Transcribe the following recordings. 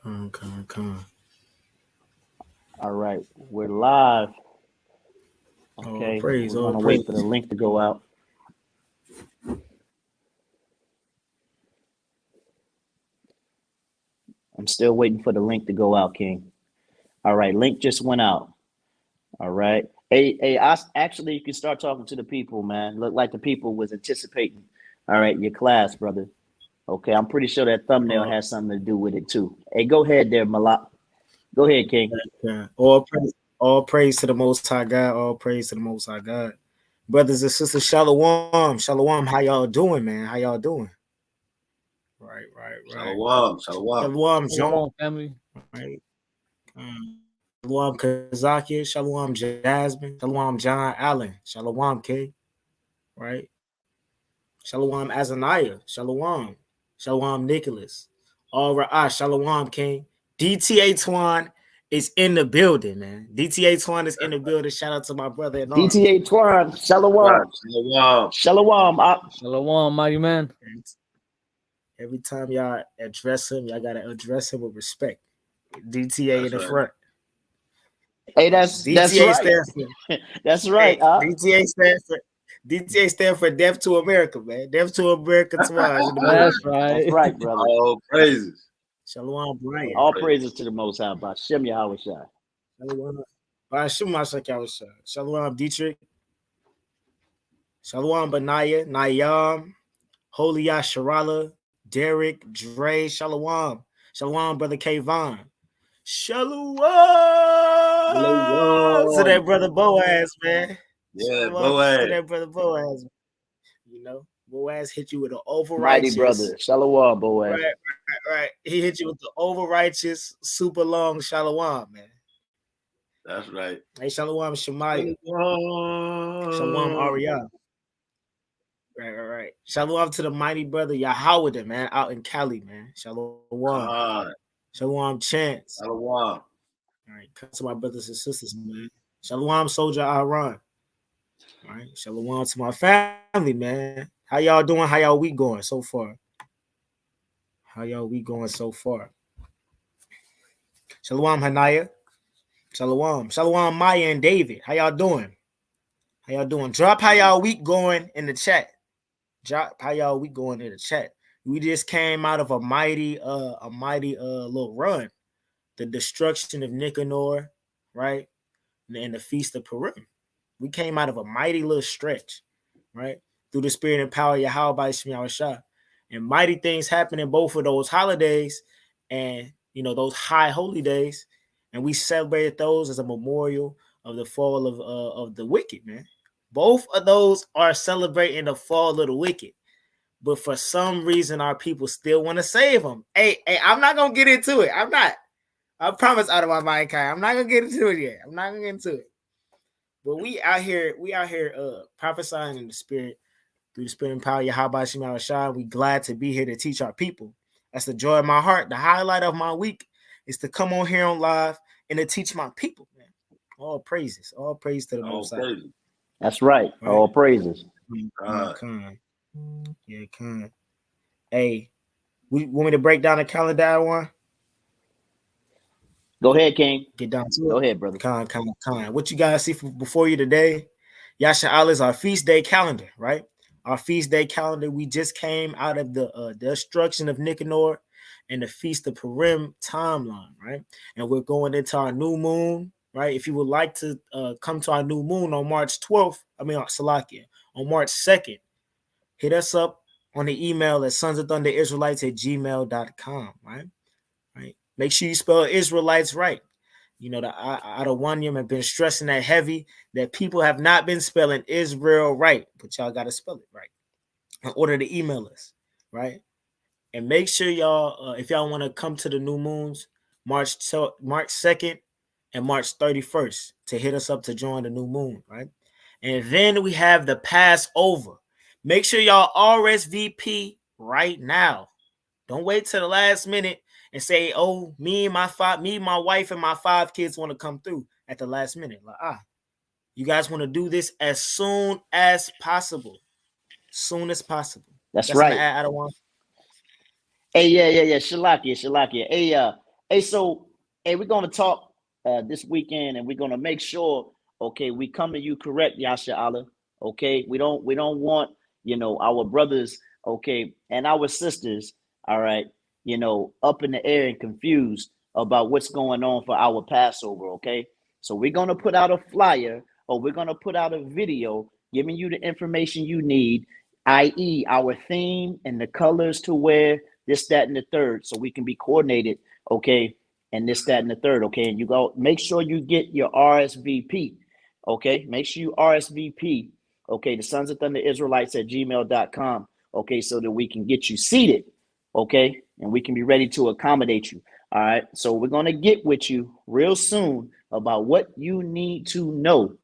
Come. All right, we're live. Okay, praise, we're gonna praise. wait for the link to go out. I'm still waiting for the link to go out, King. All right, link just went out. All right. Hey, actually, you can start talking to the people, man. Look like the people was anticipating. All right, your class, brother. Okay, I'm pretty sure that thumbnail has something to do with it too. Hey, go ahead there, Malak. Go ahead, King. Yeah. All praise to the Most High God. All praise to the Most High God. Brothers and sisters, shalom. Shalom. How y'all doing, man? How y'all doing? Right. Shalom. John. Family. Right. Shalom, Kazakia. Shalom, Jasmine. Shalom, John Allen. Shalom, K. Right. Shalom, Azaniah. Shalom. Shalom, Nicholas. All right. Shalom, King. DTA Twan is in the building, man. DTA Twan is in the building. Shout out to my brother in arms. DTA Twan. Shalom. Shalom, mighty man. Every time y'all address him, y'all gotta address him with respect. DTA in the front. Hey, that's right. That's right. DTA stands for Death to America, man. Death to America, Twan. That's right. That's right, brother. All praises. Shalom, Brian. All praises to the Most High. B'Shem Yahweh Shai. Shalom. B'Shem Yahweh Shai. Shalom, Dietrich. Shalom, Benaiah, Nayam, Holy Sharala, Derek, Dre, Shalom. Shalom, Brother Kayvon. Shalom. To that brother Boaz, man. Yeah, Shalom Boaz. to that brother Boaz. You know, Boaz hit you with an over Mighty righteous brother. Shalom, Boaz. Right. He hit you with the over righteous, super long shalom, man. That's right. Hey, shalom, Shemaiah. Shalom, Ariah. Right. Shalom to the mighty brother Yahweh, man, out in Cali, man. Shalom. Shalom, Chance. Shalom. All right, come to my brothers and sisters, man. Shalom, Soldier Aaron. All right, shalom to my family, man. How y'all doing? How y'all week going so far? Shalom, Hanaya. Shalom, Maya and David. How y'all doing? Drop how y'all week going in the chat. We just came out of a mighty little run. The destruction of Nicanor, right? And the Feast of Purim. We came out of a mighty little stretch, right? Through the spirit and power of Yahweh by Shemiah Shah. And mighty things happen in both of those holidays and, those high holy days. And we celebrated those as a memorial of the fall of the wicked, man. Both of those are celebrating the fall of the wicked. But for some reason, our people still want to save them. Hey, I'm not going to get into it. I'm not. I promise out of my mind, Kai. I'm not going to get into it yet. But we out here prophesying in the spirit, through the spirit and power of Yahweh Shemar Shah. We glad to be here to teach our people. That's the joy of my heart. The highlight of my week is to come on here on live and to teach my people, man. All praises. All praise to the Most High. That's right. All praises. Con. Hey, we want me to break down the calendar one? Go ahead, King. Get down to it. Go ahead, brother. Con. What you guys see before you today? Yasha Allah is our feast day calendar, right? Our feast day calendar. We just came out of the destruction of Nicanor and the Feast of Purim timeline, right? And we're going into our new moon, right? If you would like to come to our new moon on March 12th, on March 2nd, hit us up on the email at sonsofthunderisraelites@gmail.com, right? Make sure you spell Israelites right. The Adawanyam have been stressing that heavy, that people have not been spelling Israel right, but y'all got to spell it right in order to email us, right? And make sure y'all, if y'all want to come to the new moons, March 2nd and March 31st, to hit us up to join the new moon, right? And then we have the Passover. Make sure y'all RSVP right now. Don't wait till the last minute and say, "Oh, me, my wife, and my 5 kids want to come through" at the last minute. You guys want to do this as soon as possible. That's right. I don't want. Hey, yeah. Shalakia. Hey, Hey, so we're gonna talk this weekend, and we're gonna make sure, okay, we come to you correct, Yasha Allah. Okay, we don't want, our brothers, okay, and our sisters, all right, up in the air and confused about what's going on for our Passover. Okay, so we're gonna put out a flyer, or we're gonna put out a video giving you the information you need, i.e., our theme and the colors to wear, this, that, and the third, so we can be coordinated. Okay, and this, that, and the third. Okay, and you go make sure you get your RSVP. Okay, make sure you RSVP. Okay, the Sons of Thunder Israelites at gmail.com. Okay, so that we can get you seated. Okay, and we can be ready to accommodate you. All right, so we're gonna get with you real soon about what you need to know.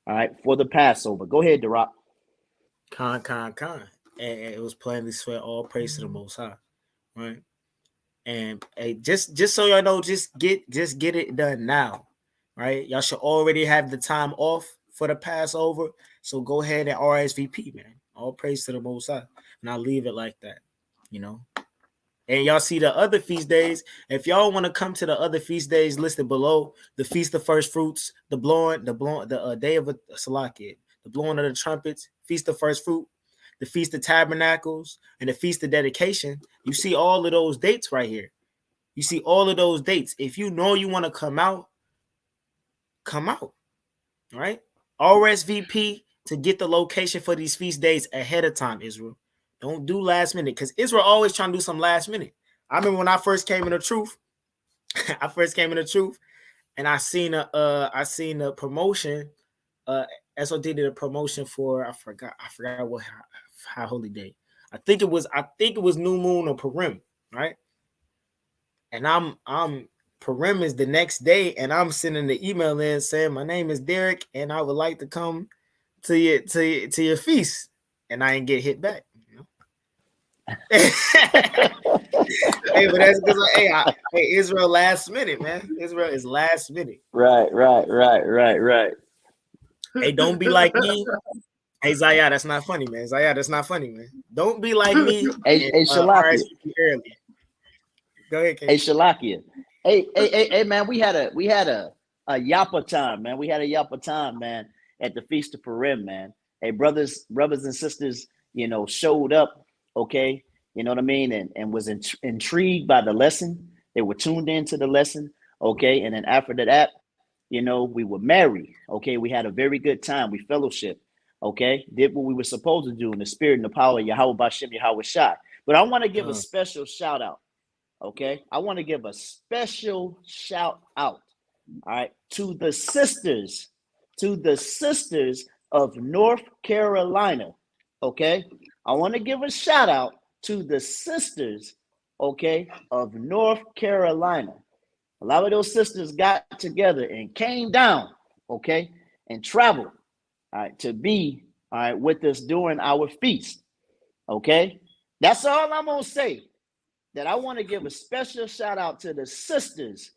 All right, for the Passover. Go ahead, Derek. Con. And it was plainly swear, all praise to the Most High, right? And hey, just so y'all know, just get it done now, right? Y'all should already have the time off for the Passover, so go ahead and RSVP, man. All praise to the Most High, and I'll leave it like that, And y'all see the other feast days. If y'all want to come to the other feast days listed below, the Feast of First Fruits, the Day of Salakia, the blowing of the trumpets, Feast of First Fruit, the Feast of Tabernacles, and the Feast of Dedication. You see all of those dates right here. You see all of those dates. If you know you want to come out, right? RSVP to get the location for these feast days ahead of time, Israel. Don't do last minute, because Israel always trying to do some last minute. I remember when I first came in the truth, and I seen a promotion. SOT did a promotion for I forgot what High Holy Day. I think it was New Moon or Purim, right? And I'm Purim is the next day, and I'm sending the email in saying my name is Derek, and I would like to come to your feast, and I ain't get hit back. Hey, but that's because hey, Israel last minute, man. Israel is last minute. Right. Hey, don't be like me. Hey, Zaya, that's not funny, man. Don't be like me. Hey, Shalakia. Early. Go ahead, King. Hey, Shalakia. Hey, man, we had a yappa time, man. We had a yappa time, man, at the Feast of Purim, man. Hey, brothers and sisters, showed up, okay? You know what I mean? And was intrigued by the lesson. They were tuned into the lesson, okay? And then after that, we were married, okay? We had a very good time. We fellowship, okay? Did what we were supposed to do in the spirit and the power of Yahweh Bashem, Yahweh Shai. But I want to give a special shout out, okay? I want to give a special shout out, all right, to the sisters of North Carolina, okay? I want to give a shout out to the sisters, okay, of North Carolina. A lot of those sisters got together and came down, okay, and traveled, all right, to be, all right, with us during our feast, okay? That's all I'm going to say. That I want to give a special shout out to the sisters,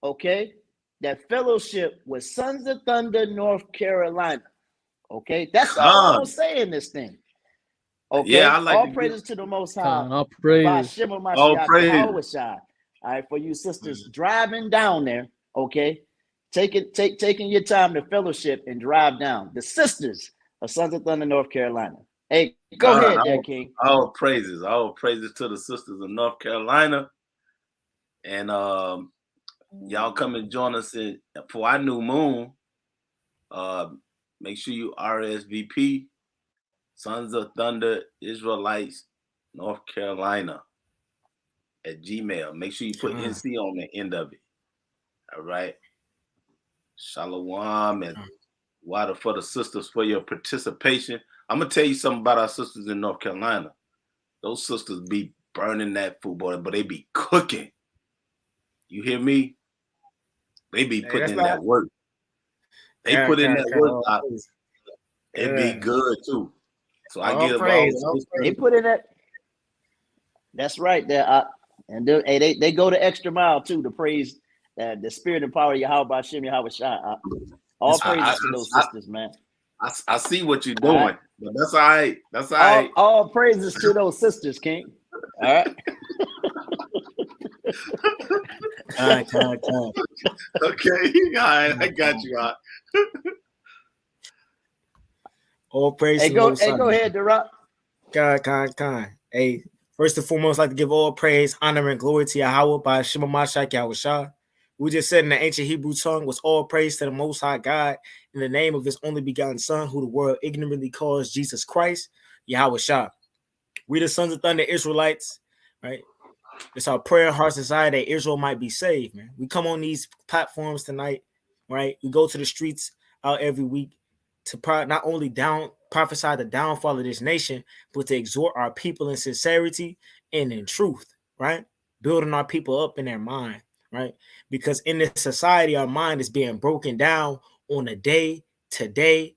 okay, that fellowship with Sons of Thunder, North Carolina, okay? That's all I'm going to say in this thing. Okay, yeah, I like all praises to the Most High. All praises. All praise. All right, for you sisters driving down there, okay, taking your time to fellowship and drive down. The sisters of Sons of Thunder, North Carolina. Hey, go ahead, there, King. All praises to the sisters of North Carolina, and y'all come and join us for our new moon. Make sure you RSVP. Sons of Thunder Israelites, North Carolina at Gmail. Make sure you put NC on the end of it. All right. Shalom and water for the sisters for your participation. I'm going to tell you something about our sisters in North Carolina. Those sisters be burning that food, boy, but they be cooking. You hear me? They be putting in that work. They put in that work. It be good too. So I get them. They put in that. That's right there. And they go the extra mile too to praise the spirit and power of Yahweh Bashem, Yahweh Shai. All praises to those sisters, man. I see what you're doing. Right. But that's all right. That's all right. All praises to those sisters, King. All right. Con. Okay, all right, I got you. All praise to the Most High. Go ahead, Derek. Con. Hey, first and foremost, I'd like to give all praise, honor, and glory to Yahweh by Shema Mashak Yahushua. We just said in the ancient Hebrew tongue was all praise to the Most High God in the name of his only begotten Son, who the world ignorantly calls Jesus Christ, Yahushua. We the sons of Thunder Israelites, right? It's our prayer and heart's desire that Israel might be saved, man. We come on these platforms tonight, right? We go to the streets out every week to not only prophesy the downfall of this nation, but to exhort our people in sincerity and in truth, right? Building our people up in their mind, right? Because in this society, our mind is being broken down on a day-to-day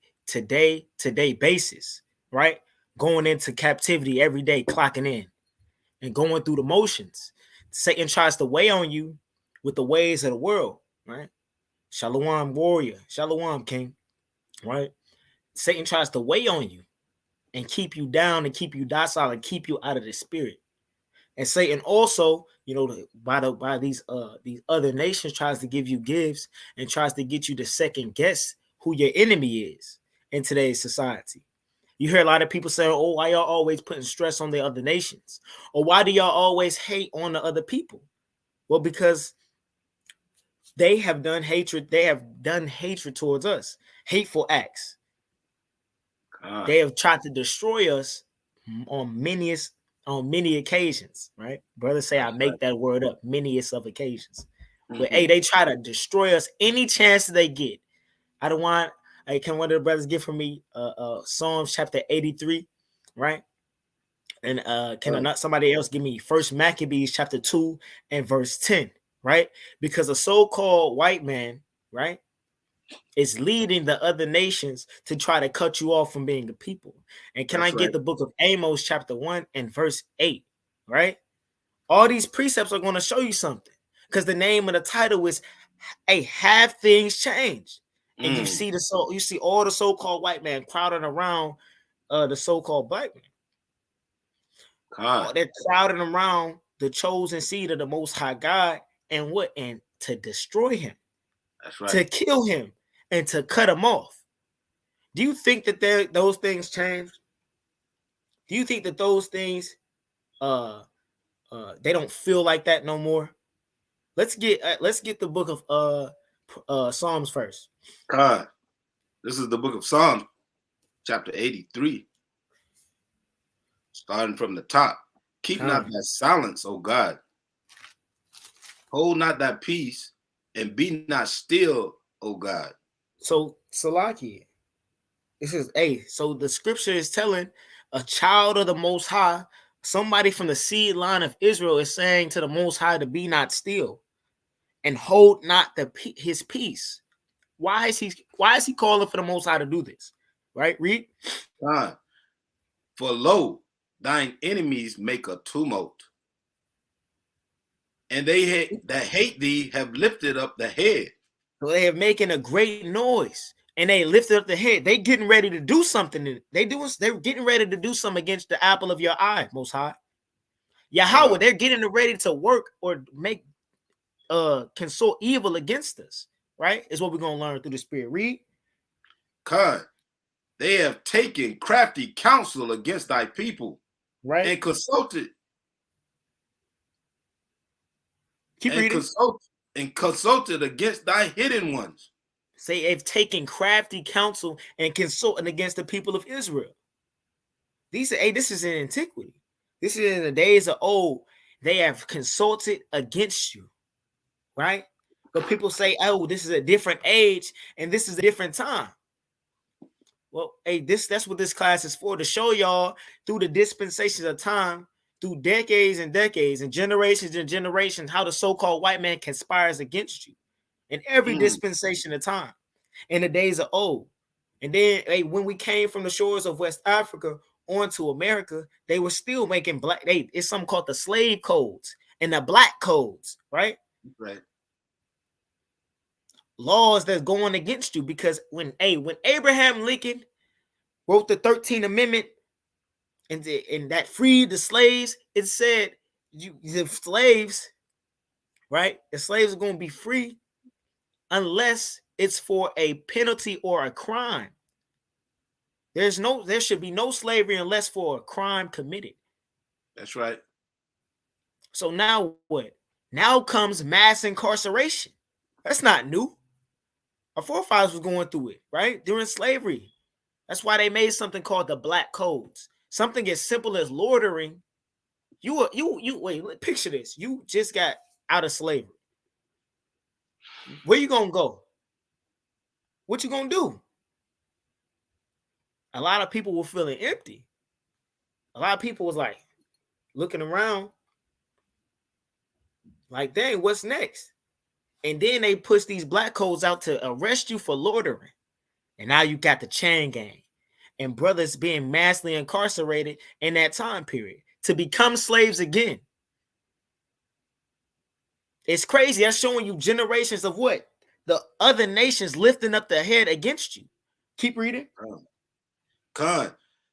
basis, right? Going into captivity every day, clocking in and going through the motions. Satan tries to weigh on you with the ways of the world, right? Shalom, warrior. Shalom, king, right? Satan tries to weigh on you and keep you down and keep you docile and keep you out of the spirit. And Satan also, by these other nations tries to give you gifts and tries to get you to second guess who your enemy is in today's society. You hear a lot of people saying, oh, why y'all always putting stress on the other nations? Or why do y'all always hate on the other people? Well, because they have done hatred. They have done hatred towards us, hateful acts. They have tried to destroy us on many occasions, right? Brothers say I make that word up, manyest of occasions. But hey, they try to destroy us any chance they get. I don't want. Hey, can one of the brothers get for me Psalms chapter 83, right? And can somebody else give me First Maccabees chapter 2 and verse 10, right? Because a so-called white man, right, is leading the other nations to try to cut you off from being a people. And can I get the book of Amos chapter 1 and verse 8, right? All these precepts are going to show you something because the name of the title is Have Things Changed? And you see all the so-called white man crowding around the so-called black man. They're crowding around the chosen seed of the Most High God and what? And to destroy him. That's right. To kill him and to cut him off. Do you think that those things change? Do you think that those things they don't feel like that no more? Let's get the book of Psalms first. God, this is the book of Psalms, chapter 83. Starting from the top. Keep not thy silence, O God. Hold not thy peace, and be not still, O God. So, Salaki, this is so the scripture is telling a child of the Most High, somebody from the seed line of Israel is saying to the Most High to be not still and hold not his peace. Why is he calling for the Most High to do this? Right? Read. God, for lo, thine enemies make a tumult, and they that hate thee have lifted up the head. So they are making a great noise, and they lifted up the head. They getting ready to do something. They're getting ready to do something against the apple of your eye, Most High. Yahweh, they're getting ready to work or make consort evil against us. Right? Is what we're gonna learn through the Spirit. Read. God, they have taken crafty counsel against thy people, right? And consulted. Keep reading. Consulted against thy hidden ones. Say they've taken crafty counsel and consulting against the people of Israel. This is in antiquity. This is in the days of old. They have consulted against you, right? But people say, oh, this is a different age and this is a different time. Well, that's what this class is for, to show y'all through the dispensations of time, through decades and decades and generations, how the so-called white man conspires against you in every dispensation of time in the days of old. And then when we came from the shores of West Africa onto America, they were still making it's something called the slave codes and the black codes, right? Right. Laws that's going against you, because when Abraham Lincoln wrote the 13th Amendment and that freed the slaves, it said the slaves, right? The slaves are going to be free unless it's for a penalty or a crime. There should be no slavery unless for a crime committed. That's right. So now what? Now comes mass incarceration. That's not new. Our forefathers was going through it, right? During slavery. That's why they made something called the Black Codes. Something as simple as loitering. Wait, picture this. You just got out of slavery. Where you gonna go? What you gonna do? A lot of people were feeling empty. A lot of people was like looking around, like, dang, what's next? And then they push these black codes out to arrest you for loitering. And now you got the chain gang and brothers being massively incarcerated in that time period to become slaves again. It's crazy. That's showing you generations of what? The other nations lifting up their head against you. Keep reading. Con,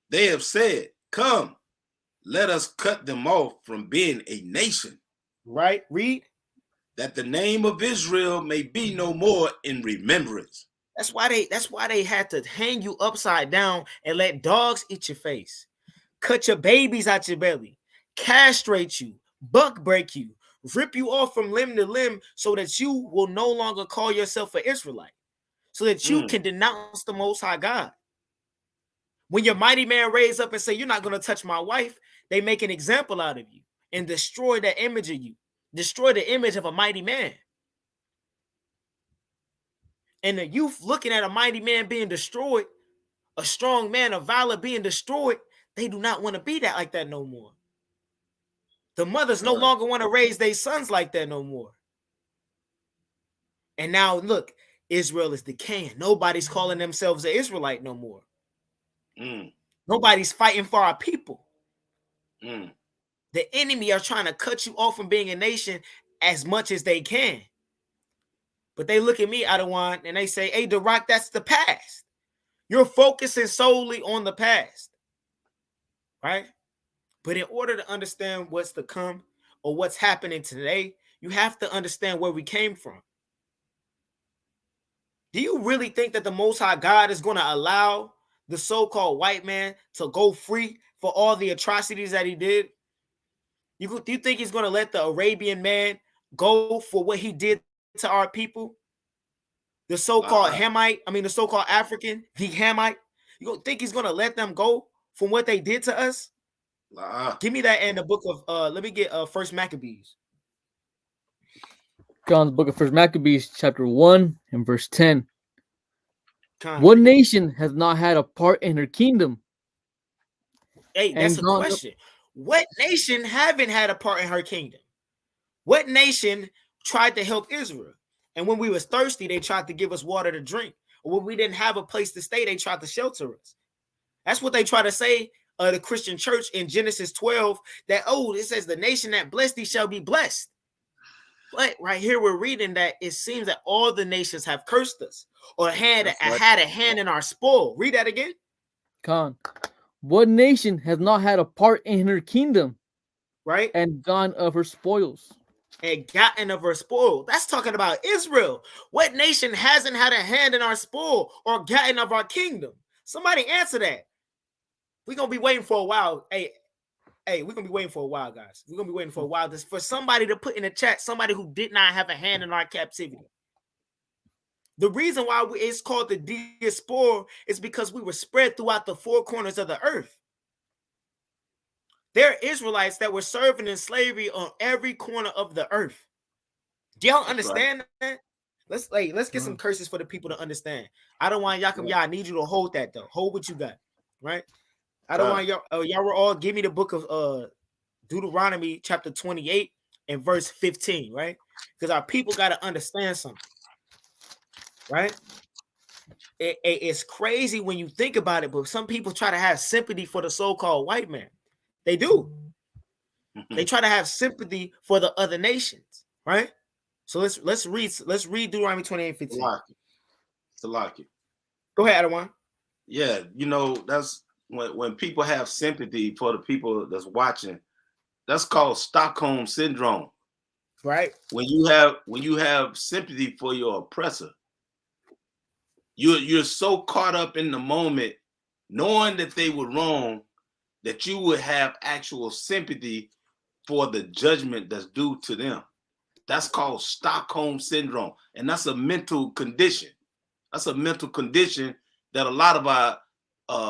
they have said, come, let us cut them off from being a nation. Right? Read. That the name of Israel may be no more in remembrance. That's why they had to hang you upside down and let dogs eat your face, cut your babies out your belly, castrate you, buck break you, rip you off from limb to limb so that you will no longer call yourself an Israelite, so that you can denounce the Most High God. When your mighty man raise up and say, you're not going to touch my wife, they make an example out of you and destroy that image of you, destroy the image of a mighty man. And the youth looking at a mighty man being destroyed, a strong man of valor being destroyed, they do not want to be that like that no more. The mothers no longer want to raise their sons like that no more. And now look, Israel is decaying. Nobody's calling themselves an Israelite no more. Nobody's fighting for our people. The enemy are trying to cut you off from being a nation as much as they can. But they look at me, Adawan, and they say, hey, Dirac, that's the past. You're focusing solely on the past. Right? But in order to understand what's to come or what's happening today, you have to understand where we came from. Do you really think that the Most High God is going to allow the so-called white man to go free for all the atrocities that he did? Do you think he's going to let the Arabian man go for what he did to our people? The so-called the so-called African, the Hamite. You don't think he's going to let them go from what they did to us? Give me that in the book of, let me get First Maccabees. John's book of First Maccabees, chapter 1 and verse 10. What nation has not had a part in her kingdom? Hey, that's a question. What nation haven't had a part in her kingdom? What nation tried to help Israel? And when we was thirsty, they tried to give us water to drink. Or when we didn't have a place to stay, they tried to shelter us. That's what they try to say, the Christian church in Genesis 12, that, it says the nation that blessed thee shall be blessed. But right here, we're reading that it seems that all the nations have cursed us or had a hand in our spoil. Read that again. Khan. What nation has not had a part in her kingdom? Right? And gone of her spoils. And gotten of her spoil. That's talking about Israel. What nation hasn't had a hand in our spoil or gotten of our kingdom? Somebody answer that. We're going to be waiting for a while. Hey, we're going to be waiting for a while, guys. We're going to be waiting for a while for somebody to put in the chat, somebody who did not have a hand in our captivity. The reason why it's called the diaspora is because we were spread throughout the four corners of the earth. There are Israelites that were serving in slavery on every corner of the earth. Do y'all understand that? Let's get some curses for the people to understand. I don't want y'all. I need you to hold that though. Hold what you got, right? I don't want y'all. Y'all were all give me the book of Deuteronomy chapter 28 and verse 15, right? Because our people got to understand something, right? It's crazy when you think about it, but some people try to have sympathy for the so-called white man. They do. They try to have sympathy for the other nations, right? So let's read Deuteronomy 28:15. To lock it. Go ahead, Adawan. Yeah, that's when people have sympathy for the people that's watching. That's called Stockholm syndrome. Right. When you have sympathy for your oppressor, you're so caught up in the moment, knowing that they were wrong, that you would have actual sympathy for the judgment that's due to them. That's called Stockholm syndrome, and that's a mental condition. That's a mental condition that a lot of our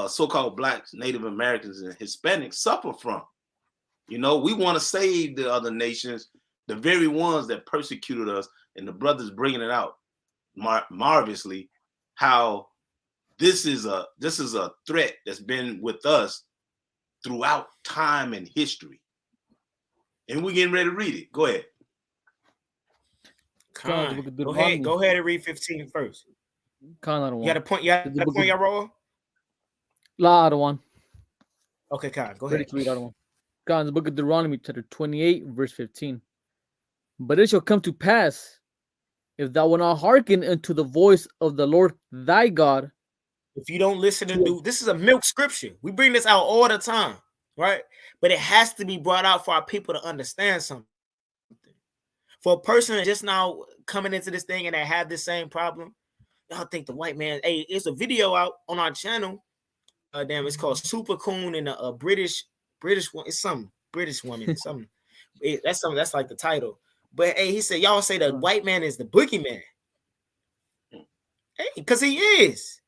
so-called Blacks, Native Americans, and Hispanics suffer from. You know, we want to save the other nations, the very ones that persecuted us, and the brothers bringing it out marvelously. How this is a threat that's been with us throughout time and history, and we're getting ready to read it. Go ahead. Go ahead and read 15 first. You got a point? You got a point, y'all roll? La, other one. Okay, Khan, go ahead. Read other one. God, in the book of Deuteronomy, chapter 28, verse 15. But it shall come to pass, if thou wilt not hearken unto the voice of the Lord thy God. If you don't listen to this is a milk scripture. We bring this out all the time, right? But it has to be brought out for our people to understand something. For a person just now coming into this thing and they have this same problem, y'all think the white man. Hey, it's a video out on our channel. It's called Super Coon and a British one. It's some British woman. That's like the title. But hey, he said, y'all say the white man is the boogeyman. Hey, because he is.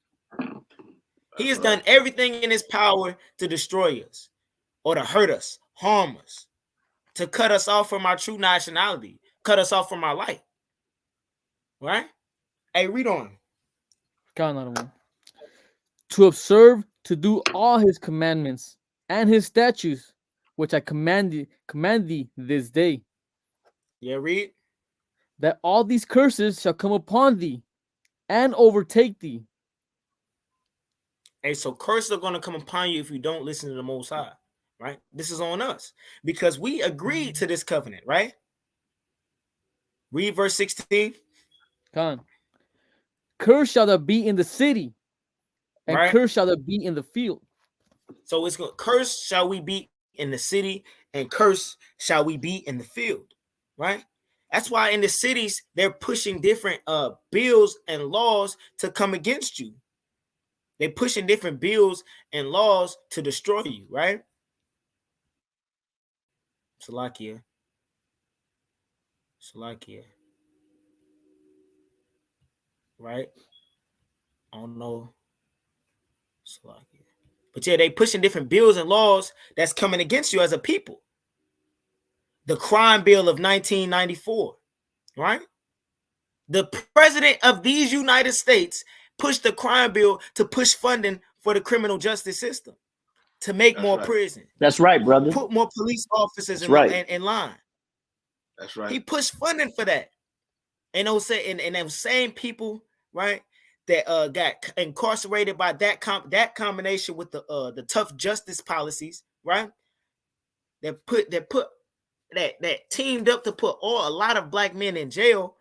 He has done everything in his power to destroy us or to hurt us, harm us, to cut us off from our true nationality, cut us off from our light. Right? Hey, read on. To observe, to do all his commandments and his statutes, which I command thee this day. Yeah, read. That all these curses shall come upon thee and overtake thee. Hey, so curses are going to come upon you if you don't listen to the Most High, right? This is on us because we agreed to this covenant, right? Read verse 16. Curse shall there be in the city, and right? Curse shall there be in the field. So it's going curse shall we be in the city, and curse shall we be in the field, right? That's why in the cities they're pushing different bills and laws to come against you. They're pushing different bills and laws to destroy you, right? Salakia. Right? I don't know. Salakia. But yeah, they pushing different bills and laws that's coming against you as a people. The crime bill of 1994, right? The president of these United States pushed the crime bill to push funding for the criminal justice system, to make more prison. That's right, brother. Put more police officers in line. That's right. He pushed funding for that. And those same people, right, that got incarcerated by that combination with the tough justice policies, right? That teamed up to put a lot of black men in jail,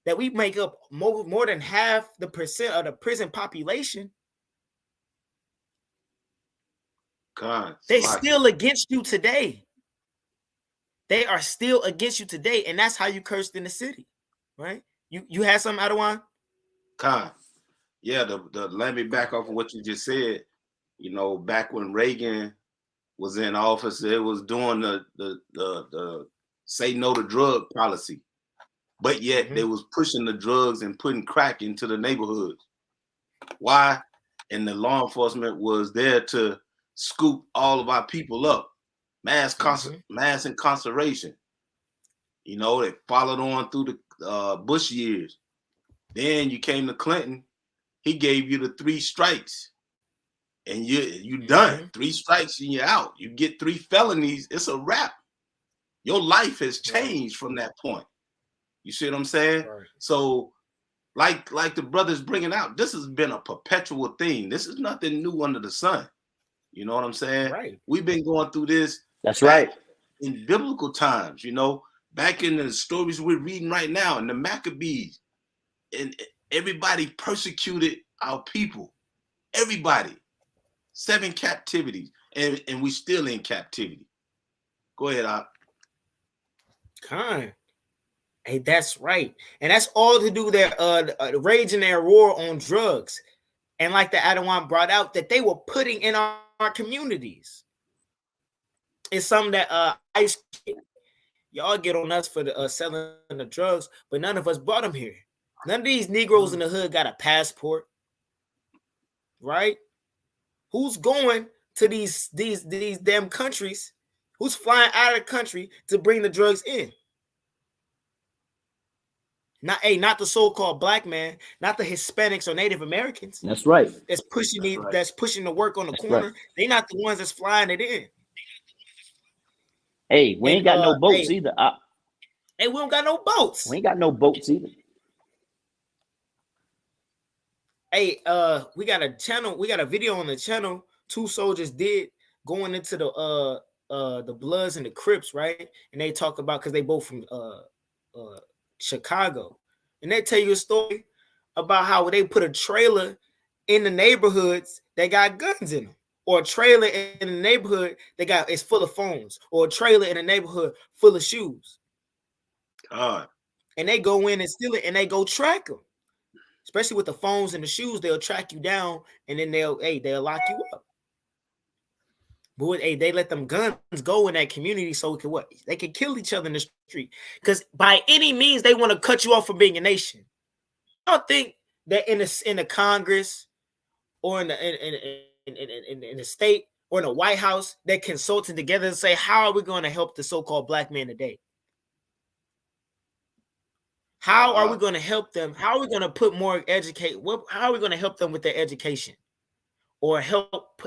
that we make up more than half the percent of the prison population. They still against you today. They are still against you today, and that's how you cursed in the city, right? You had something, Adawan? Yeah, let me back off of what you just said. You know, back when Reagan was in office, it was doing the say no to drug policy, but yet they was pushing the drugs and putting crack into the neighborhoods. Why? And the law enforcement was there to scoop all of our people up, mass incarceration. You know, they followed on through the Bush years. Then you came to Clinton. He gave you the 3 strikes, and you done. 3 strikes and you're out. You get 3 felonies, it's a wrap. Your life has changed from that point. You see what I'm saying? Right. So, like the brothers bringing out, this has been a perpetual thing. This is nothing new under the sun. You know what I'm saying? Right. We've been going through this. That's right. In biblical times, you know, back in the stories we're reading right now, in the Maccabees, and everybody persecuted our people. Everybody. 7 captivities, and we still in captivity. Go ahead, Op. Hey, that's right. And that's all to do their raging their war on drugs. And like the Adawan brought out, that they were putting in our communities. It's something that y'all get on us for the selling the drugs, but none of us brought them here. None of these Negroes in the hood got a passport, right? Who's going to these damn countries? Who's flying out of the country to bring the drugs in? Not the so-called black man, not the Hispanics or Native Americans. That's right. That's pushing that's pushing the work on the corner. Right. They not the ones that's flying it in. Hey, we ain't got no boats either. Hey, we don't got no boats. We ain't got no boats either. Hey, we got a channel. We got a video on the channel. 2 soldiers did going into the Bloods and the Crips, right? And they talk about, because they both from Chicago, and they tell you a story about how they put a trailer in the neighborhoods that got guns in them, or a trailer in the neighborhood that is full of phones, or a trailer in a neighborhood full of shoes. And they go in and steal it, and they go track them. Especially with the phones and the shoes, they'll track you down, and then they'll lock you up. But they let them guns go in that community so it can they can kill each other in the street. Because by any means they want to cut you off from being a nation. I don't think that in the Congress or in the state or in the White House, they're consulting together and say, how are we going to help the so-called black man today? How are we going to help them? How are we going to put more how are we going to help them with their education, or help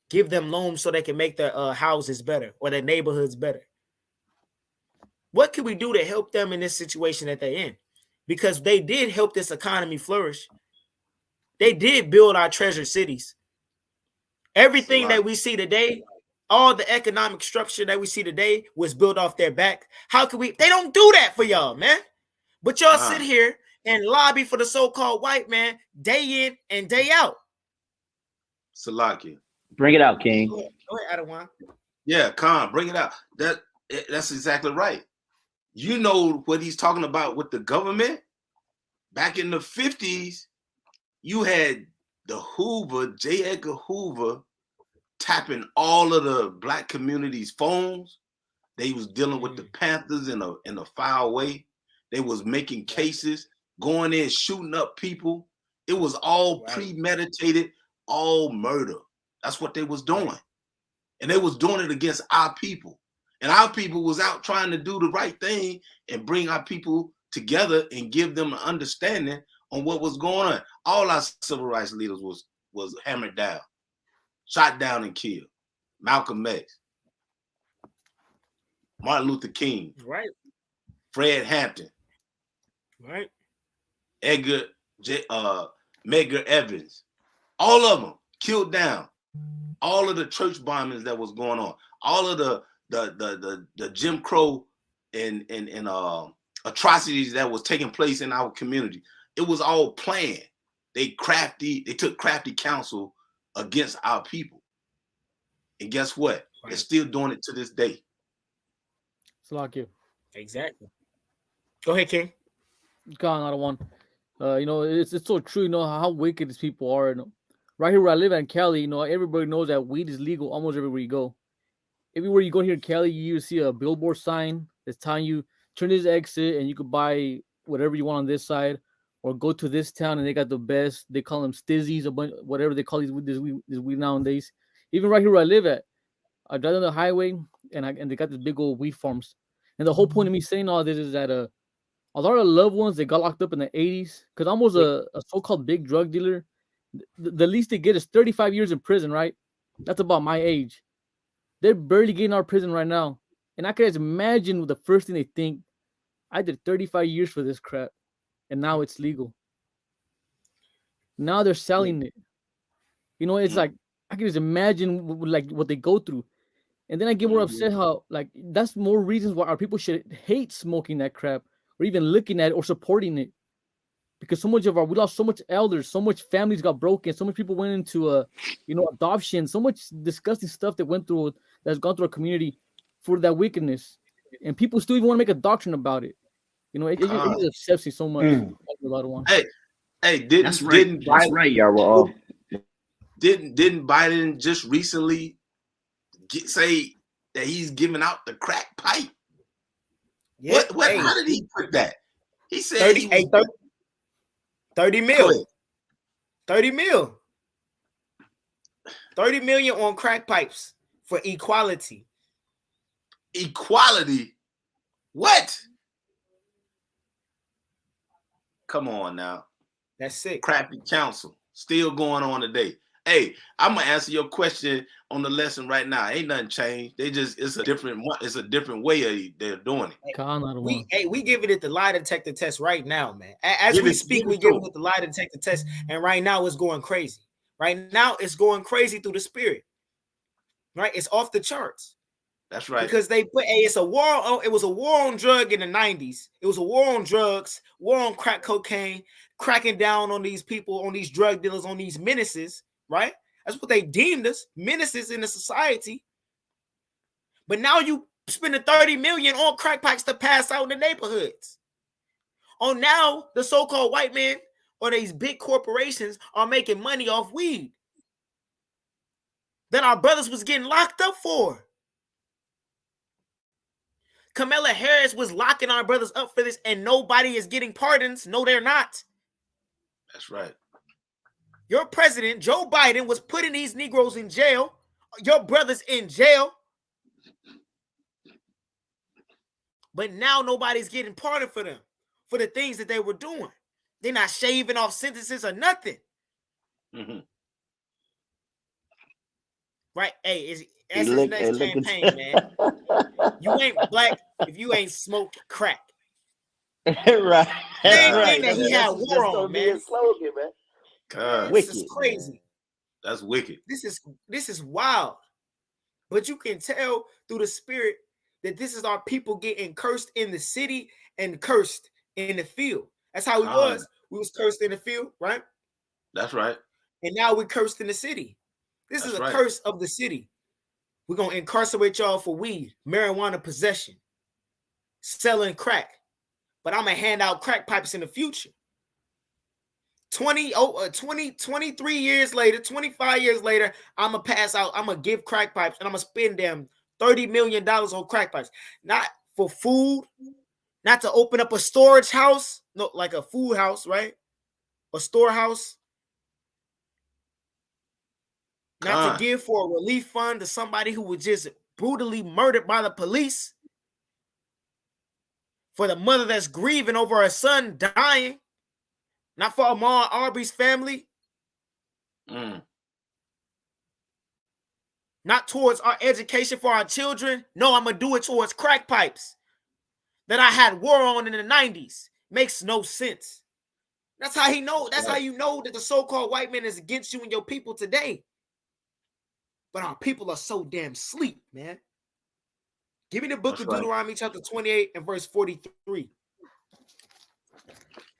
give them loans so they can make their houses better or their neighborhoods better? What can we do to help them in this situation that they're in? Because they did help this economy flourish. They did build our treasure cities. Everything that we see today, all the economic structure that we see today was built off their back. How can we? They don't do that for y'all, man. But y'all sit here and lobby for the so-called white man day in and day out. Salakia. Bring it out, King. Go ahead, Adawan. Yeah, Khan, bring it out. That's exactly right. You know what he's talking about with the government? Back in the 50s, you had the Hoover, J. Edgar Hoover, tapping all of the black community's phones. They was dealing with the Panthers in a foul way. They was making cases, going in, shooting up people. It was all premeditated, all murder. That's what they was doing. And they was doing it against our people. And our people was out trying to do the right thing and bring our people together and give them an understanding on what was going on. All our civil rights leaders was hammered down, shot down and killed. Malcolm X, Martin Luther King, right? Fred Hampton, right? Medgar Evans, all of them killed down. All of the church bombings that was going on, all of the Jim Crow and atrocities that was taking place in our community. It was all planned. They took crafty counsel against our people. And guess what? They're still doing it to this day. It's like you. Exactly. Go ahead, King. God, I don't want. It's so true. You know how wicked these people are. You know? Right here where I live in Cali, everybody knows that weed is legal almost everywhere you go. Everywhere you go here in Cali, you see a billboard sign that's telling you turn this exit and you could buy whatever you want on this side, or go to this town and they got the best. They call them stizzies, whatever they call these weed nowadays. Even right here where I live at, I drive on the highway and they got these big old weed farms. And the whole point of me saying all this is that a lot of loved ones they got locked up in the 80s because almost a so-called big drug dealer. The least they get is 35 years in prison, right? That's about my age. They're barely getting out of prison right now. And I can just imagine the first thing they think, I did 35 years for this crap, and now it's legal. Now they're selling it. It's like, I can just imagine like what they go through. And then I get more upset how, like, that's more reasons why our people should hate smoking that crap or even looking at it or supporting it. Because we lost so much elders, so much families got broken, so much people went into adoption, so much disgusting stuff that's gone through our community for that wickedness. And people still even want to make a doctrine about it. You know, it just upsets me so much. Hey, That's right, y'all. Didn't Biden just recently say that he's giving out the crack pipe? Yeah. What? How did he put that? He said 30 mil. 30 mil. 30 million on crack pipes for equality. Equality? What? Come on now. That's sick. Crappy council still going on today. Hey, I'm gonna answer your question on the lesson right now. Ain't nothing changed. It's a different way they're doing it. We giving it the lie detector test right now, man. As we speak, we giving it the lie detector test, and right now it's going crazy. Right now it's going crazy through the spirit. Right, it's off the charts. That's right. Because they put it's a war. It was a war on drug in the 90s. It was a war on drugs, war on crack cocaine, cracking down on these people, on these drug dealers, on these menaces. Right? That's what they deemed us, menaces in the society. But now you spending 30 million on crack pipes to pass out in the neighborhoods. Oh, now the so-called white men or these big corporations are making money off weed that our brothers was getting locked up for. Kamala Harris was locking our brothers up for this, and nobody is getting pardons. No, they're not. That's right. Your president, Joe Biden, was putting these Negroes in jail, your brothers in jail. But now nobody's getting pardoned for them, for the things that they were doing. They're not shaving off sentences or nothing. Mm-hmm. Right? Hey, that's his next campaign, man. You ain't black if you ain't smoked crack. Right. Same thing that he had war on, man. Slogan, man. This is crazy. Man. That's wicked. This is wild. But you can tell through the spirit that this is our people getting cursed in the city and cursed in the field. That's how we was. We was cursed in the field, right? That's right. And now we're cursed in the city. This is a curse of the city. We're going to incarcerate y'all for weed, marijuana possession, selling crack. But I'm going to hand out crack pipes in the future. 23 years later, 25 years later, I'm going to pass out, I'm going to give crack pipes, and I'm going to spend them $30 million on crack pipes. Not for food, not to open up a storage house, no, like a food house, right? A storehouse. Not to give for a relief fund to somebody who was just brutally murdered by the police. For the mother that's grieving over her son dying. Not for Ahmaud Arbery's family. Not towards our education for our children. No, I'm going to do it towards crack pipes that I had war on in the 90s. Makes no sense. That's how he know. That's how you know that the so-called white man is against you and your people today. But our people are so damn sleep, man. Give me the book of Deuteronomy chapter 28 and verse 43.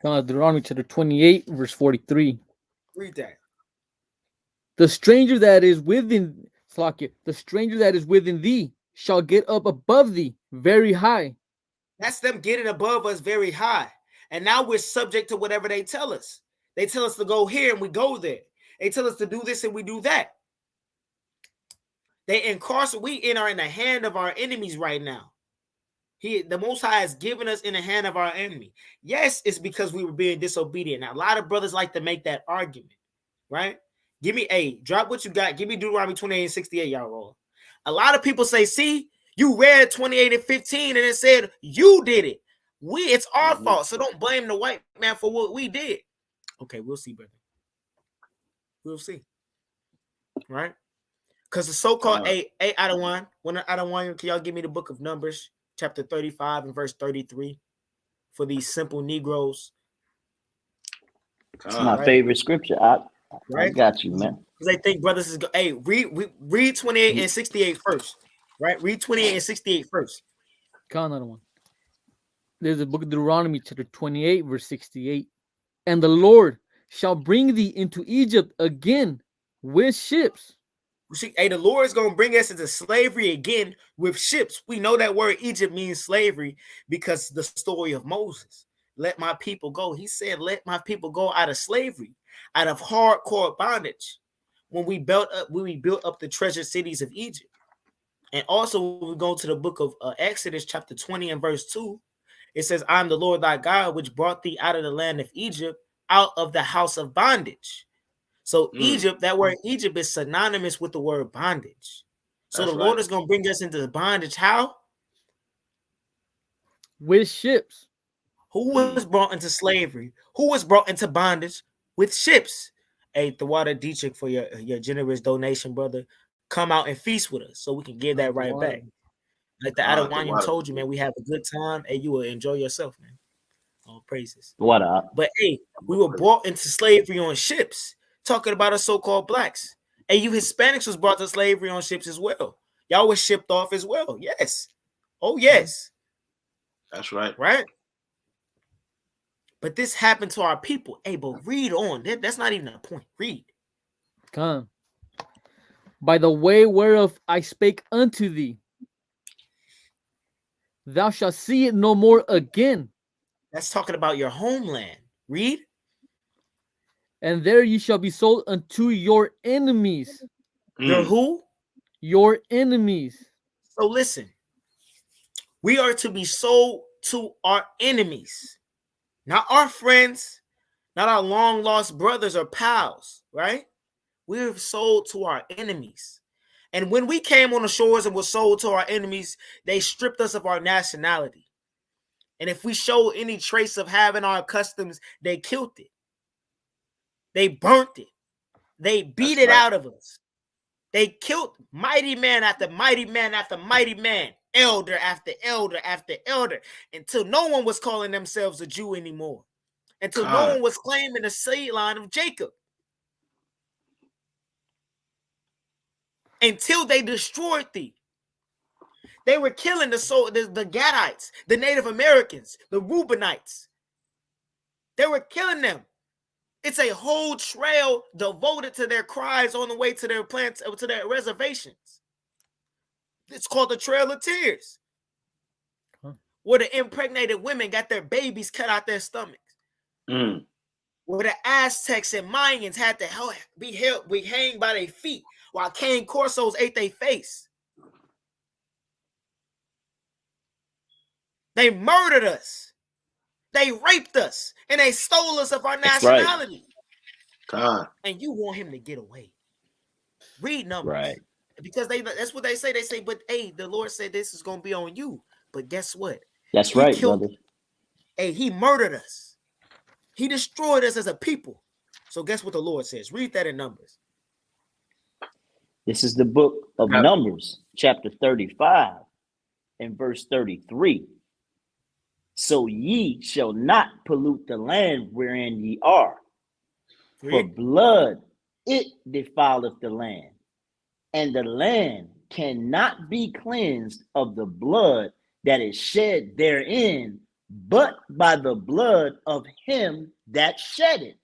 Deuteronomy chapter 28 verse 43. Read that. The stranger that is within thee shall get up above thee very high. That's them getting above us very high. And now we're subject to whatever they tell us. They tell us to go here and we go there. They tell us to do this and we do that. We are in the hand of our enemies right now. The Most High has given us in the hand of our enemy. Yes, it's because we were being disobedient. Now, a lot of brothers like to make that argument, right? Give me drop what you got. Give me Deuteronomy 28 and 68, y'all roll. A lot of people say, see, you read 28 and 15 and it said you did it. It's our fault. So don't blame the white man for what we did. Okay, we'll see, brother. We'll see. Right? Because the so-called I don't want. Can y'all give me the book of Numbers, chapter 35 and verse 33 for these simple Negroes? It's my favorite scripture. I got you, man. Because they think brothers is read 28 and 68 first. Right? Read 28 and 68 first. Another one. There's a book of Deuteronomy chapter 28 verse 68. And the Lord shall bring thee into Egypt again with ships, See, hey, the Lord is going to bring us into slavery again with ships. We know that word Egypt means slavery because the story of Moses. Let my people go. He said, let my people go out of slavery, out of hardcore bondage. When we built up the treasure cities of Egypt. And also, when we go to the book of Exodus, chapter 20 and verse 2, it says, I'm the Lord thy God, which brought thee out of the land of Egypt, out of the house of bondage. So Egypt, that word Egypt is synonymous with the word bondage. So the Lord is going to bring us into the bondage. How? With ships. Who was brought into slavery? Who was brought into bondage? With ships. Hey, Thawada Dietrich, for your generous donation, brother. Come out and feast with us so we can give that right back. Like the Adawanian told you, man, we have a good time and you will enjoy yourself, man. All praises. What up? But hey, we were brought into slavery on ships, talking about us so-called blacks. And you Hispanics was brought to slavery on ships as well. Y'all was shipped off as well. Yes. Oh, yes. That's right. Right? But this happened to our people. Hey, but read on. That's not even a point. Read. Come. By the way whereof I spake unto thee, thou shalt see it no more again. That's talking about your homeland. Read. And there ye shall be sold unto your enemies. Your who? Your enemies. So listen. We are to be sold to our enemies. Not our friends. Not our long lost brothers or pals. Right? We're sold to our enemies. And when we came on the shores and were sold to our enemies, they stripped us of our nationality. And if we show any trace of having our customs, they killed it. They burnt it. They beat it out of us. They killed mighty man after mighty man after mighty man, elder after elder after elder, until no one was calling themselves a Jew anymore. Until no one was claiming the seed line of Jacob. Until they destroyed thee. They were killing the Gadites, the Native Americans, the Reubenites. They were killing them. It's a whole trail devoted to their cries on the way to their plants, to their reservations. It's called the Trail of Tears, where the impregnated women got their babies cut out their stomachs. Where the Aztecs and Mayans had to be hanged by their feet, while Cane Corsos ate their face. They murdered us. They raped us. And they stole us of our nationality. Right. And you want him to get away. Read Numbers. Right. Because that's what they say. They say, but hey, the Lord said this is going to be on you. But guess what? That's right, brother. Hey, he murdered us. He destroyed us as a people. So guess what the Lord says? Read that in Numbers. This is the book of Numbers, chapter 35 and verse 33. So ye shall not pollute the land wherein ye are. For blood it defileth the land, and the land cannot be cleansed of the blood that is shed therein, but by the blood of him that shed it.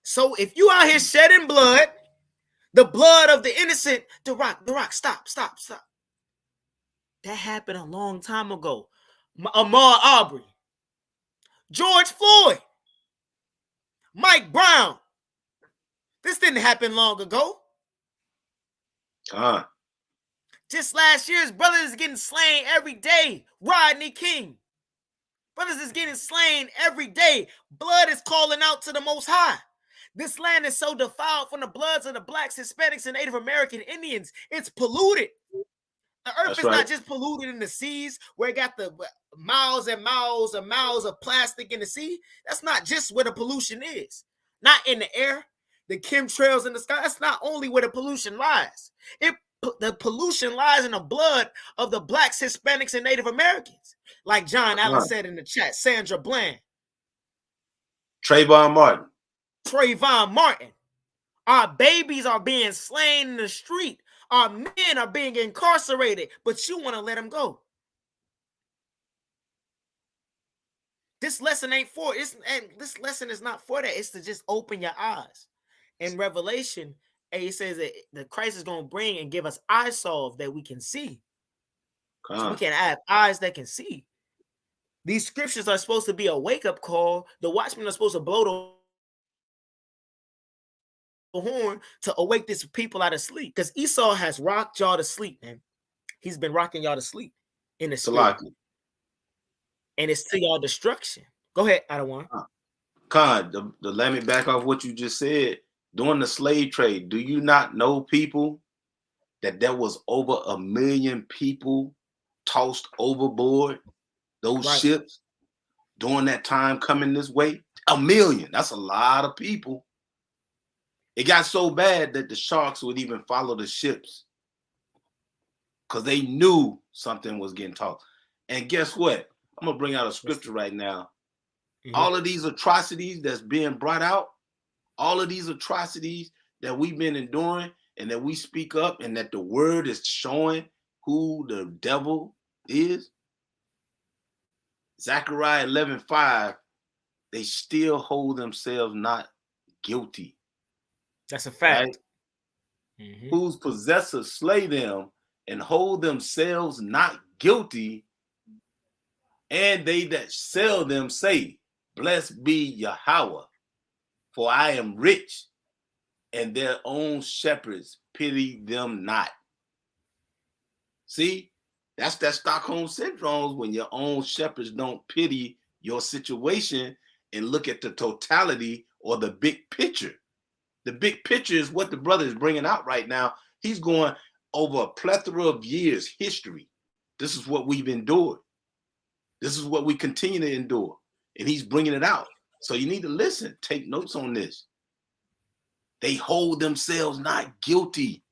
So if you out here shedding blood, the blood of the innocent, the rock, stop. That happened a long time ago. Ahmaud Arbery, George Floyd, Mike Brown. This didn't happen long ago. Just last year's brothers is getting slain every day. Rodney King. Brothers is getting slain every day. Blood is calling out to the Most High. This land is so defiled from the bloods of the blacks, Hispanics, and Native American Indians. It's polluted. The earth is not just polluted in the seas where it got the miles and miles and miles of plastic in the sea. That's not just where the pollution is. Not in the air, the chemtrails in the sky. That's not only where the pollution lies. The pollution lies in the blood of the blacks, Hispanics, and Native Americans. Like John Allen said in the chat, Sandra Bland. Trayvon Martin. Our babies are being slain in the street. Our men are being incarcerated, but you want to let them go. This lesson ain't for it. And this lesson is not for that. It's to just open your eyes. In Revelation, Hey, it says that the Christ is going to bring and give us eye salve that we can see. So we can have eyes that can see. These scriptures are supposed to be a wake-up call. The watchmen are supposed to blow the horn to awake these people out of sleep. Because Esau has rocked y'all to sleep, man. He's been rocking y'all to sleep in the spirit. And it's to y'all destruction. Go ahead, Adawan. Con, let me back off what you just said. During the slave trade, do you not know, people, that there was over 1 million people tossed overboard those ships during that time coming this way? 1 million. That's a lot of people. It got so bad that the sharks would even follow the ships because they knew something was getting tossed. And guess what? I'm going to bring out a scripture right now. All of these atrocities that's being brought out, all of these atrocities that we've been enduring and that we speak up and that the word is showing who the devil is. Zechariah 11:5, they still hold themselves not guilty. That's a fact. Right? Whose possessors slay them and hold themselves not guilty, and they that sell them say, blessed be Yahweh, for I am rich, and their own shepherds pity them not. See, that's that Stockholm syndrome, when your own shepherds don't pity your situation and look at the totality or the big picture. The big picture is what the brother is bringing out right now. He's going over a plethora of years, history. This is what we've endured. This is what we continue to endure. And he's bringing it out. So you need to listen, take notes on this. They hold themselves not guilty.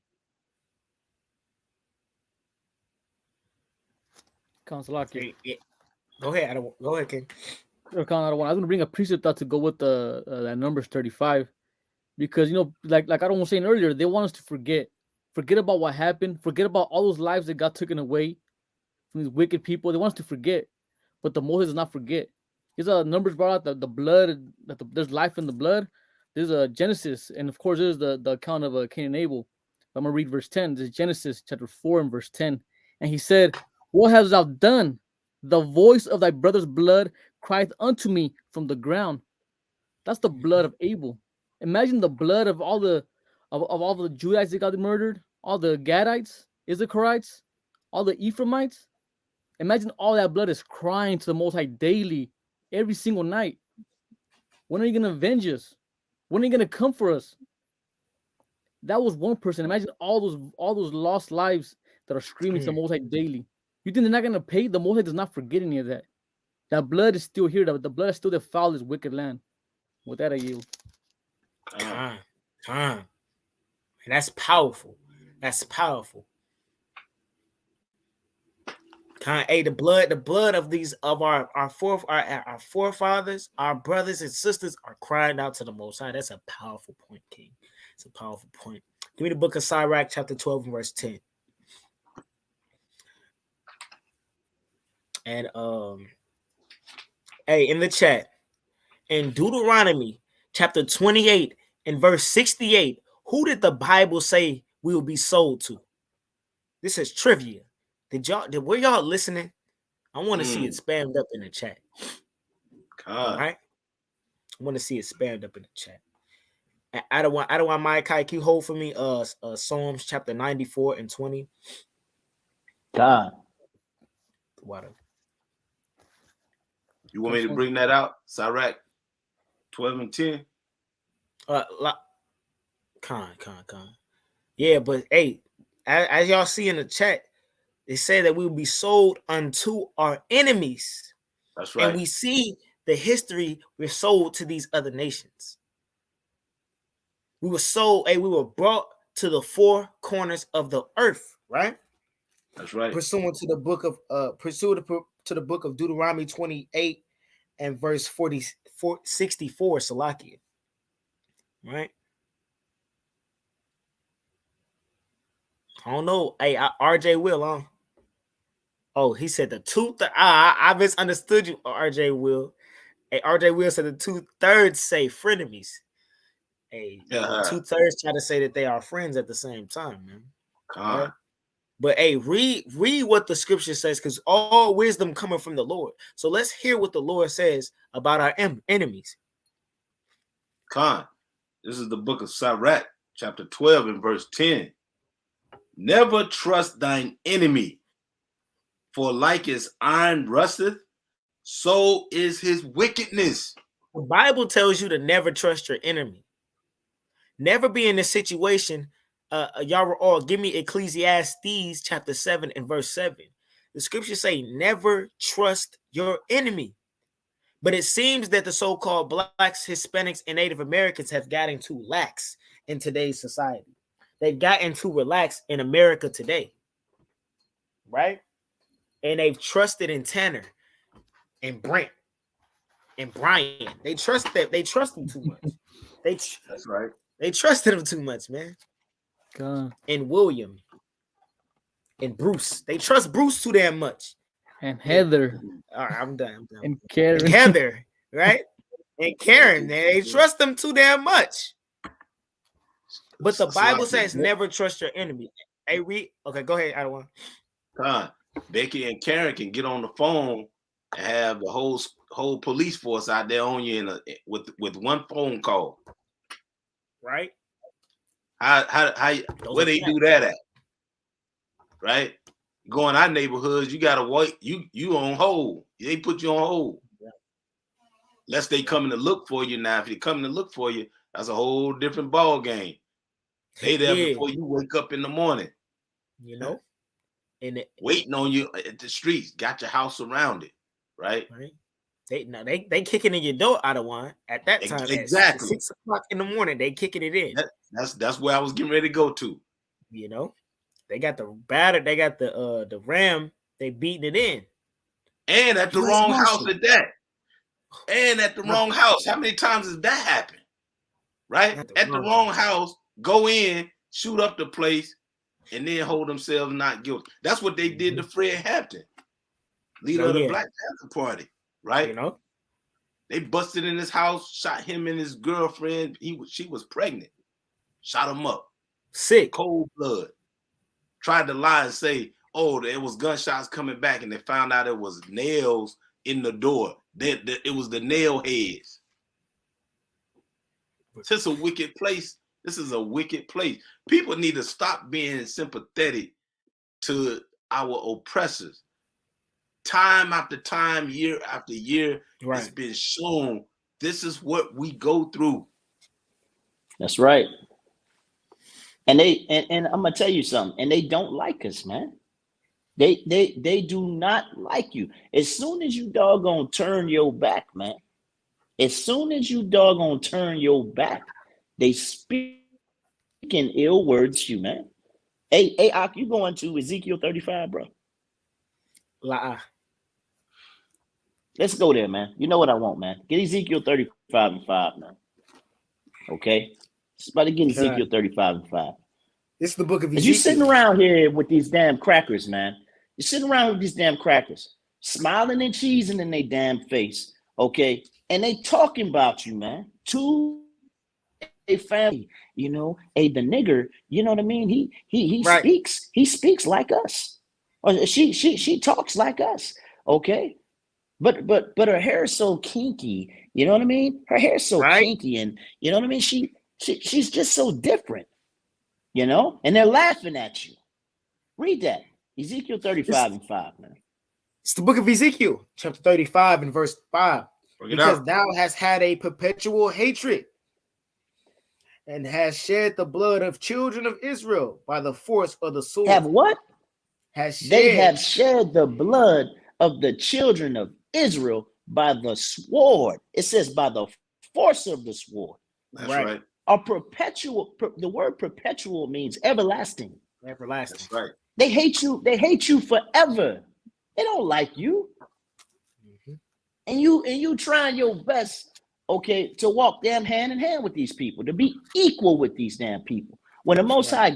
Consulaki. Go ahead. Go ahead, King. I was going to bring a precept out to go with that Numbers 35, because like I was saying earlier, they want us to forget about what happened, forget about all those lives that got taken away from these wicked people. They want us to forget, but the Moses does not forget. These Numbers brought out the blood, there's life in the blood. There's a Genesis, and of course there's the account of Cain and Abel. I'm gonna read verse 10. This is Genesis chapter 4 and verse 10. And he said, what hast thou done? The voice of thy brother's blood crieth unto me from the ground. That's the blood of Abel. Imagine the blood of all the Judites that got murdered, all the Gadites, Issacharites, all the Ephraimites. Imagine all that blood is crying to the Most High daily, every single night. When are you going to avenge us? When are you going to come for us? That was one person. Imagine all those lost lives that are screaming to the Most High daily. You think they're not going to pay? The Most High does not forget any of that. That blood is still here. The blood is still that foul this wicked land. With that, I yield. And that's powerful. That's powerful. Hey, the blood of these of our forefathers, our brothers and sisters are crying out to the Most High. That's a powerful point, King. It's a powerful point. Give me the book of Sirach, chapter 12, and verse 10. And hey, in the chat, in Deuteronomy chapter 28 and verse 68, who did the Bible say we will be sold to? This is trivia. Were y'all listening? I want to see it spammed up in the chat. All right. I want to see it spammed up in the chat. I don't want my Kai, can you hold for me Psalms chapter 94 and 20? God. Whatever. You want me to bring that out? Sirach 12 and 10? Con. Yeah, but hey, as y'all see in the chat, they say that we will be sold unto our enemies. That's right. And we see the history, we're sold to these other nations. We were sold, we were brought to the four corners of the earth, right? That's right. Pursuant to the book of Deuteronomy 28 and verse 64, Salakia. Right? I don't know. Hey, RJ Will, huh? Oh, he said the I misunderstood you, RJ Will. Hey, RJ Will said the 2/3 say frenemies. Hey, 2/3 try to say that they are friends at the same time, man. Right? Con. But hey, read what the scripture says, because all wisdom coming from the Lord. So let's hear what the Lord says about our enemies. Con. This is the book of Sirach, chapter 12 and verse 10. Never trust thine enemy, for like as iron rusteth, so is his wickedness. The Bible tells you to never trust your enemy. Never be in a situation. Y'all were all give me Ecclesiastes chapter 7 and verse 7. The scriptures say never trust your enemy. But it seems that the so-called blacks, Hispanics, and Native Americans have gotten too lax in today's society. They've gotten too relaxed in America today. Right? And they've trusted in Tanner and Brent and Brian. They trust them too much. That's right. They trusted him too much, man. God. And William and Bruce. They trust Bruce too damn much. And Heather. All right, I'm done. And Karen. And Heather, right? And Karen. They trust them too damn much. But the Bible says never trust your enemy. Hey, read. Okay, go ahead, Adawan. Becky and Karen can get on the phone and have the whole police force out there on you with one phone call. Right? How where they do that at? Right? Go in our neighborhoods, you gotta wait. You on hold. They put you on hold. Yeah. Lest they coming to look for you now. If they coming to look for you, that's a whole different ball game. They there before you wake up in the morning. You know? And waiting on you at the streets, got your house surrounded, right? They kicking in your door, Adawan, at that time. Exactly. At 6 o'clock in the morning, they kicking it in. That's where I was getting ready to go to. You know, they got the batter, they got the ram, they beating it in. And at the wrong house at that. And at the wrong house. How many times has that happened? Right? At the wrong house, go in, shoot up the place, and then hold themselves not guilty. That's what they did to Fred Hampton, leader of the Black Panther Party, right? You know, they busted in his house, shot him and his girlfriend. She was pregnant, shot him up, sick, cold blood. Tried to lie and say, "Oh, there was gunshots coming back," and they found out it was nails in the door. It was the nail heads. This is a wicked place. This is a wicked place. People need to stop being sympathetic to our oppressors. Time after time, year after year, it's been shown this is what we go through. That's right. And I'm gonna tell you something, and they don't like us, man. They do not like you. As soon as you doggone turn your back, man. As soon as you doggone turn your back, they speak in ill words to you, man. Hey, Ak, you going to Ezekiel 35, bro? Let's go there, man. You know what I want, man. Get Ezekiel 35 and 5, man. Okay? It's about to get Ezekiel 35 and 5. This is the book of Ezekiel. You sitting around here with these damn crackers, man. You're sitting around with these damn crackers, smiling and cheesing in their damn face, okay? And they talking about you, man. To a family, you know, the nigger, you know what I mean? He speaks like us. Or she talks like us, okay? But her hair is so kinky, you know what I mean? Her hair is so kinky, and you know what I mean? She's just so different, you know? And they're laughing at you. Read that. Ezekiel 35 and 5, man. It's the book of Ezekiel, chapter 35 and verse 5. Because thou hast had a perpetual hatred and has shed the blood of children of Israel by the force of the sword. Have what? They have shed the blood of the children of Israel by the sword. It says by the force of the sword. That's right. A perpetual, the word perpetual means everlasting. Everlasting. That's right. They hate you. They hate you forever. They don't like you. Mm-hmm. And you trying your best, okay, to walk damn hand in hand with these people, to be equal with these damn people. When the Most High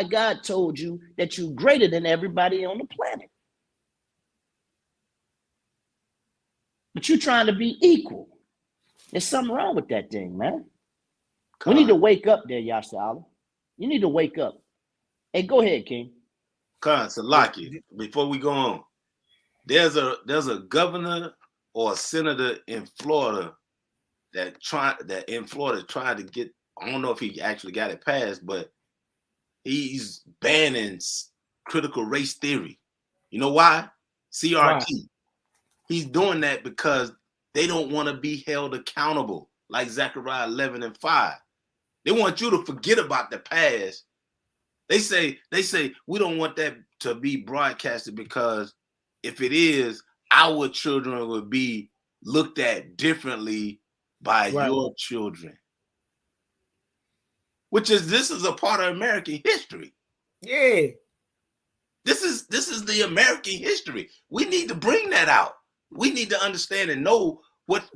God told you that you're greater than everybody on the planet. But you're trying to be equal. There's something wrong with that thing, man. We need to wake up there, Yasha. You need to wake up. Hey, go ahead, King. Salaki, before we go on, there's a governor or a senator in Florida in Florida tried to get, I don't know if he actually got it passed, but he's banning critical race theory. You know why? CRT. Why? He's doing that because they don't want to be held accountable, like Zechariah 11:5. They want you to forget about the past. They say we don't want that to be broadcasted because if it is, our children will be looked at differently by your children. This is a part of American history. Yeah. This is the American history. We need to bring that out. We need to understand and know what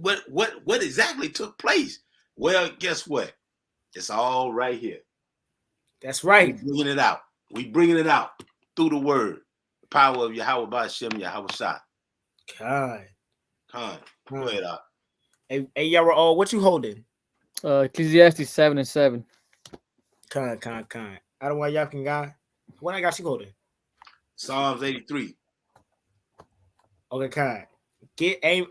exactly took place. Well, guess what? It's all right here. That's right. We bringing it out through the word, the power of Yahweh Ba'Shem Yahweh Shah. God. Go ahead, Doc. Hey, y'all, what you holding? Ecclesiastes 7:7. Con. I don't want y'all can guy. What I got you holding? Psalms 83. Okay, con.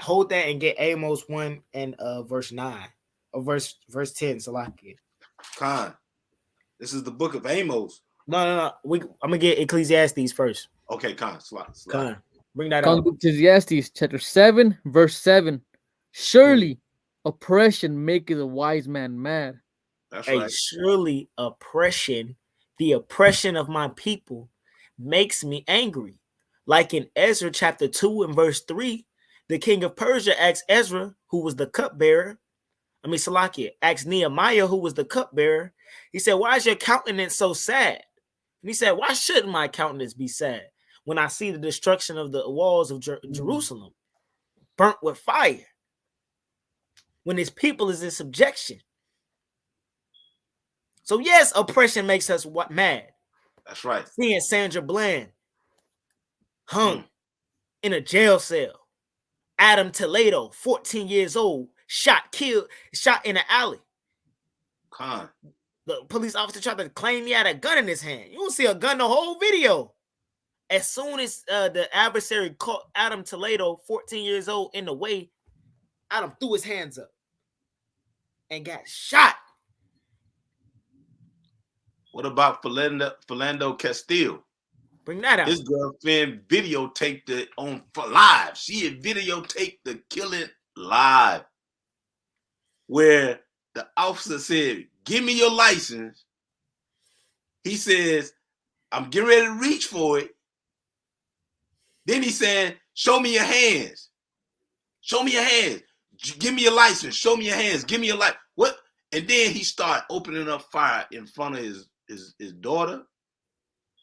Hold that and get Amos 1 and verse 9 or verse 10. So like it. Con. This is the book of Amos. No. I'm gonna get Ecclesiastes first. Okay, Con. Con. Bring that up. Ecclesiastes chapter 7, verse 7. Surely oppression maketh a wise man mad. That's right. Surely the oppression of my people makes me angry. Like in Ezra chapter 2 and verse 3, the king of Persia asked Ezra, who was the cupbearer, asked Nehemiah, who was the cupbearer. He said, why is your countenance so sad? And he said, why shouldn't my countenance be sad when I see the destruction of the walls of Jerusalem burnt with fire, when his people is in subjection? So yes, oppression makes us mad. That's right. Seeing Sandra Bland hung in a jail cell. Adam Toledo, 14 years old, shot in an alley. Con. The police officer tried to claim he had a gun in his hand. You don't see a gun the whole video. As soon as the adversary caught Adam Toledo, 14 years old, in the way, Adam threw his hands up and got shot. What about Philando Castile? Bring that out. His girlfriend videotaped it live. She had videotaped the killing live, where the officer said, give me your license. He says, I'm getting ready to reach for it. Then he said, show me your hands. Show me your hands. Give me your license. Show me your hands. Give me your license. What? And then he started opening up fire in front of his daughter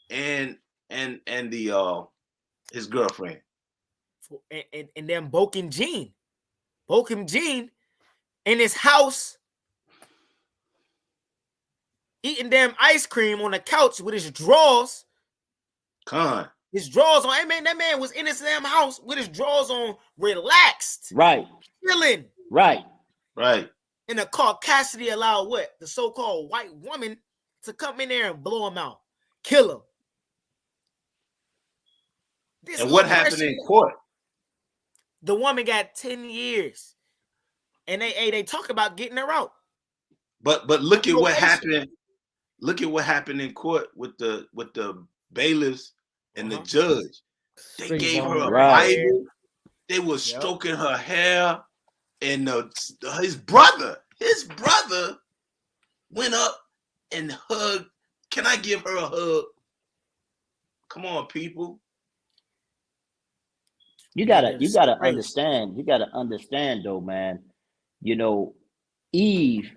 and his girlfriend. And then Bokeem Jean in his house eating damn ice cream on the couch with his drawers. His drawers on. That man was in his damn house with his drawers on, relaxed. Right. Chilling. Right. And the Cassidy allowed what? The so-called white woman to come in there and blow him out. Kill him. And what happened in court? The woman got 10 years. And they talk about getting her out. But look at what happened. Look at what happened in court with the bailiffs and the judge. They gave her a Bible. They were stroking her hair. And his brother went up and hugged. Can I give her a hug? Come on, people. You gotta understand. You gotta understand, though, man. You know, Eve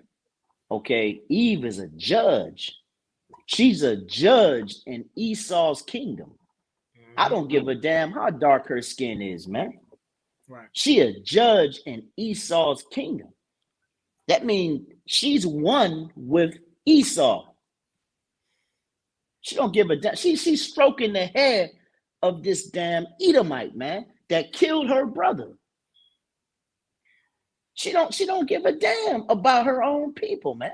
is a judge. She's a judge in Esau's kingdom. I don't give a damn how dark her skin is, man. Right. She a judge in Esau's kingdom. That means she's one with Esau. She don't give a damn. She's stroking the hair of this damn Edomite, man, that killed her brother. She don't give a damn about her own people, man.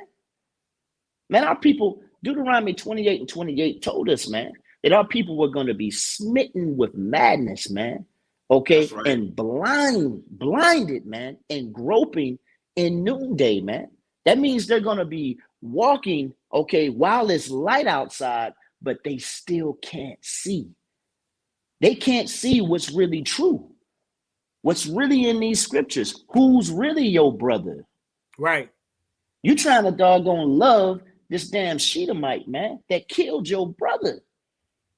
Man, our people, Deuteronomy 28 and 28 told us, man, that our people were going to be smitten with madness, man. Okay. That's right. And blinded, man, and groping in noonday, man. That means they're going to be walking, okay, while it's light outside, but they still can't see. They can't see what's really true. What's really in these scriptures. Who's really your brother? Right. You trying to doggone love this damn Shedamite, man, that killed your brother.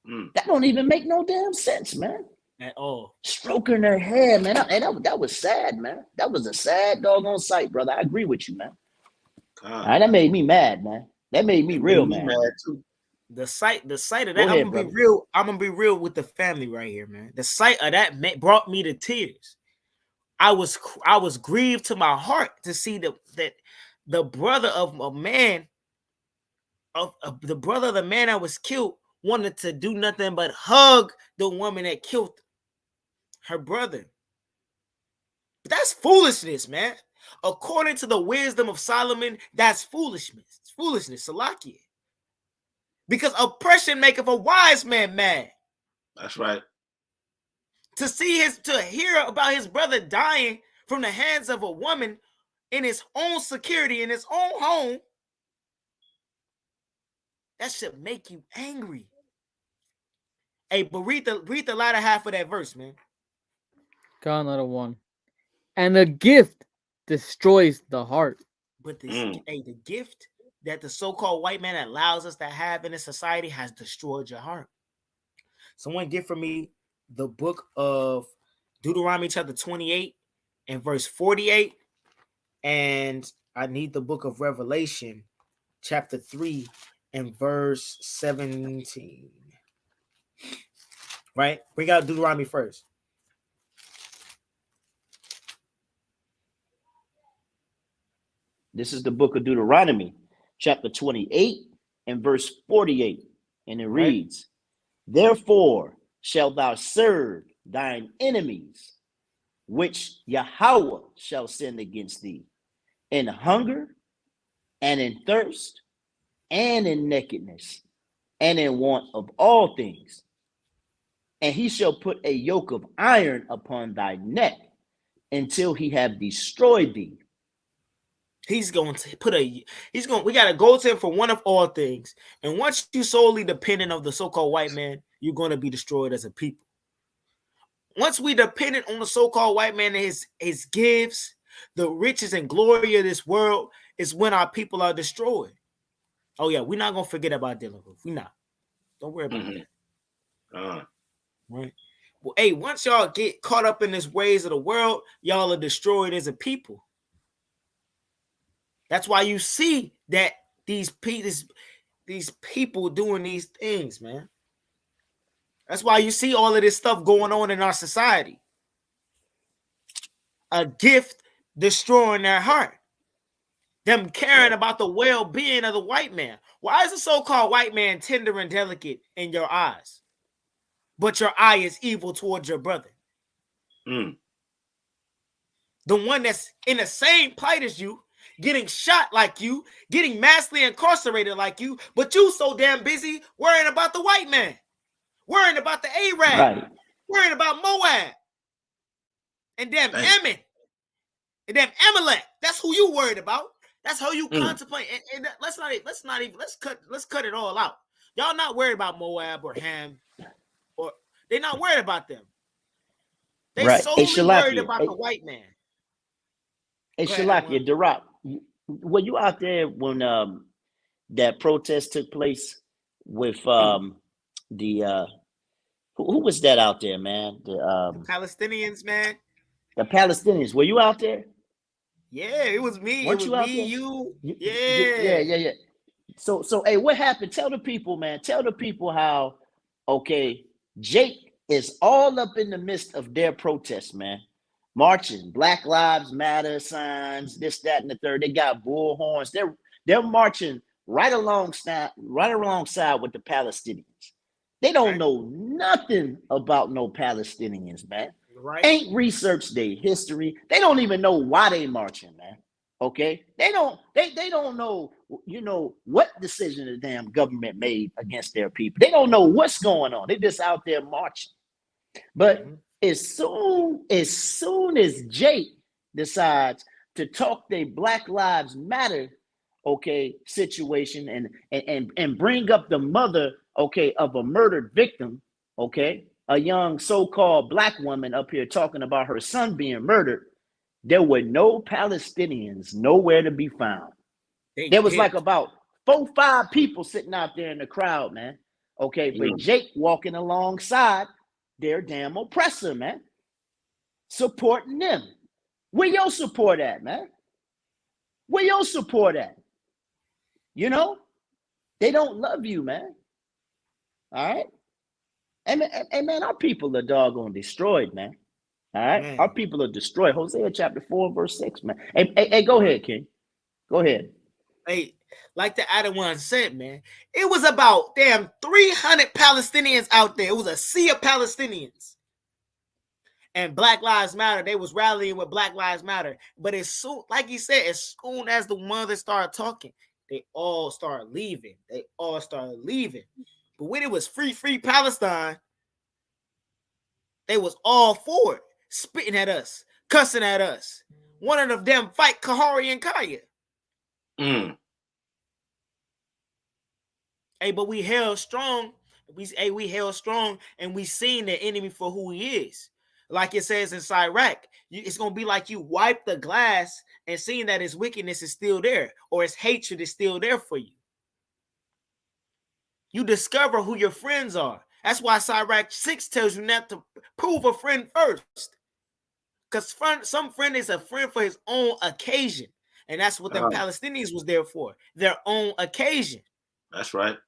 That don't even make no damn sense, man. At all. Stroking their hair, man. And that was sad, man. That was a sad doggone sight, brother. I agree with you, man. Right, that made me mad, man. That made me real mad too. The sight of that, Go ahead, I'm gonna be real with the family right here, man. The sight of that brought me to tears. I was grieved to my heart to see that the brother of a man, the brother of the man that was killed, wanted to do nothing but hug the woman that killed her brother. But that's foolishness, man. According to the wisdom of Solomon, that's foolishness. It's foolishness, Salakia. Because oppression maketh a wise man mad. That's right. To hear about his brother dying from the hands of a woman in his own security, in his own home, that should make you angry. Hey, but read the latter half of that verse, man. God, not a one. And a gift destroys the heart. But the gift that the so-called white man allows us to have in this society has destroyed your heart. Someone get for me the book of Deuteronomy chapter 28 and verse 48. And I need the book of Revelation chapter 3 and verse 17. Right? Bring out Deuteronomy first. This is the book of Deuteronomy, chapter 28 and verse 48. And it reads, therefore shalt thou serve thine enemies, which Yahweh shall send against thee, in hunger and in thirst and in nakedness and in want of all things. And he shall put a yoke of iron upon thy neck until he have destroyed thee. We gotta go to him for one of all things. And once you solely dependent of the so-called white man, you're gonna be destroyed as a people. Once we dependent on the so-called white man and his gifts, the riches and glory of this world, is when our people are destroyed. Oh yeah, we're not gonna forget about Dylan Roof. We're not. Don't worry about that. Right. Well, hey, once y'all get caught up in this ways of the world, y'all are destroyed as a people. That's why you see that these people doing these things, man. That's why you see all of this stuff going on in our society. A gift destroying their heart. Them caring about the well-being of the white man. Why is the so-called white man tender and delicate in your eyes, but your eye is evil towards your brother? The one that's in the same plight as you, getting shot like you, getting massively incarcerated like you, but you so damn busy worrying about the white man, worrying about the Arab, worrying about Moab, and damn Ammon, and damn Amalek. That's who you worried about. That's how you contemplate. And let's cut it all out. Y'all not worried about Moab or Ham, or they're not worried about them. They solely worried about the white man. Hey, Shalakia, Darak, were you out there when that protest took place with the who was that out there, man? The Palestinians, man. The Palestinians. Were you out there? Yeah, it was me. Weren't it was you out me, there? you. Yeah. So hey, what happened? Tell the people, man. Tell the people how, okay, Jake is all up in the midst of their protests, man. Marching, Black Lives Matter signs, this, that, and the third. They got bull horns. They're marching right alongside with the Palestinians. They don't know nothing about no Palestinians, man. Right. Ain't researched their history. They don't even know why they marching, man. Okay, they don't know, what decision the damn government made against their people. They don't know what's going on. They're just out there marching. But as soon as Jake decides to talk their Black Lives Matter, okay, situation and bring up the mother, okay, of a murdered victim, okay, a young so-called Black woman up here talking about her son being murdered, there were no Palestinians nowhere to be found. There was like about 4-5 people sitting out there in the crowd, man. Okay, but Jake walking alongside their damn oppressor, man, supporting them. Where your support at, man? Where your support at? You know, they don't love you, man. All right, and man, our people are doggone destroyed, man. All right, Man. Our people are destroyed. Hosea chapter 4, verse 6, man. Hey, go ahead, King. Go ahead. Hey, like the other one said, man, it was about damn 300 Palestinians out there. It was a sea of Palestinians. And Black Lives Matter, they was rallying with Black Lives Matter. But as soon, like he said, as soon as the mothers started talking, they all started leaving. But when it was free Palestine, they was all for it, spitting at us, cussing at us. One of them fight Kahari and Kaya. Hey, but we held strong. We held strong, and we seen the enemy for who he is. Like it says in Iraq, it's gonna be like you wipe the glass and seeing that his wickedness is still there, or his hatred is still there for you. You discover who your friends are. That's why Iraq 6 tells you not to prove a friend first, because some friend is a friend for his own occasion, and that's what the Palestinians was there for, their own occasion. That's right.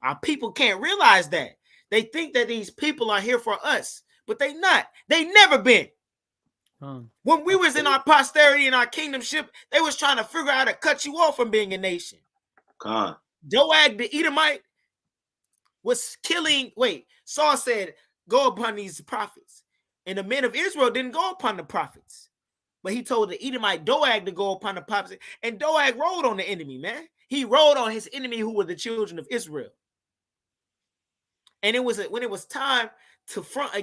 Our people can't realize that. They think that these people are here for us, but they not. They never been. When we was in our posterity and our kingdomship, they was trying to figure out how to cut you off from being a nation. Doeg the Edomite was killing. Saul said, "Go upon these prophets," and the men of Israel didn't go upon the prophets, but he told the Edomite Doeg to go upon the prophets, and Doeg rode on the enemy. Man, he rode on his enemy, who were the children of Israel. And when it was time to front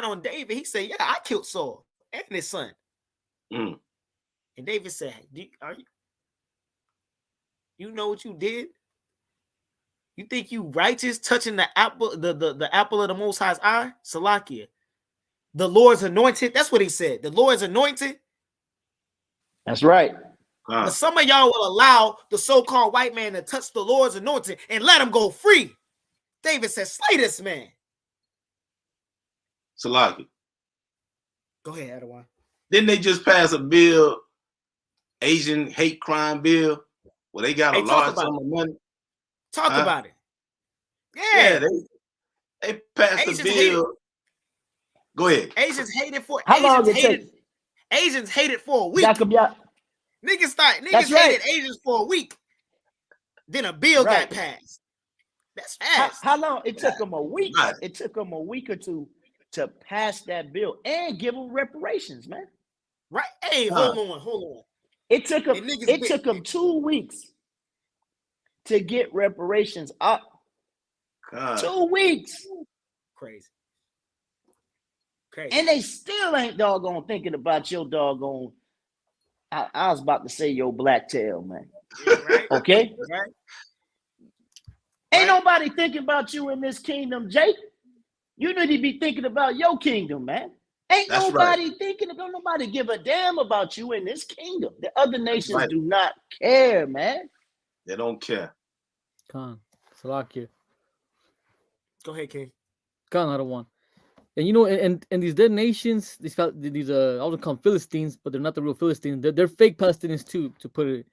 on David, he said, "Yeah, I killed Saul and his son." And David said, "You know what you did? You think you righteous, touching the apple, the apple of the Most High's eye?" Salakia, the Lord's anointed. That's what he said. The Lord's anointed. That's right. But some of y'all will allow the so-called white man to touch the Lord's anointed and let him go free. David said, "Slay this man." Salaki. Go ahead, Adawan. Didn't they just pass a bill, Asian hate crime bill, where they got a large sum of money? Talk about it. Yeah, they passed a bill. Go ahead. Asians hated for how long it take? Asians hated for a week. Niggas hated Asians for a week. Then a bill got passed. That's fast. How long? It took them a week. It took them a week or two to pass that bill and give them reparations, man. Right? Hey, hold on. It took them 2 weeks to get reparations up. 2 weeks. Crazy. And they still ain't doggone thinking about your doggone. I was about to say your black tail, man. Right? Okay? Right? Ain't nobody thinking about you in this kingdom, Jake. You need to be thinking about your kingdom, man. Ain't nobody thinking, don't nobody give a damn about you in this kingdom. The other nations do not care, man. They don't care. Khan, Salakia. Go ahead, King. Khan, another one. And you know, and these dead nations, these I would call them Philistines, but they're not the real Philistines. They're fake Palestinians too, to put it.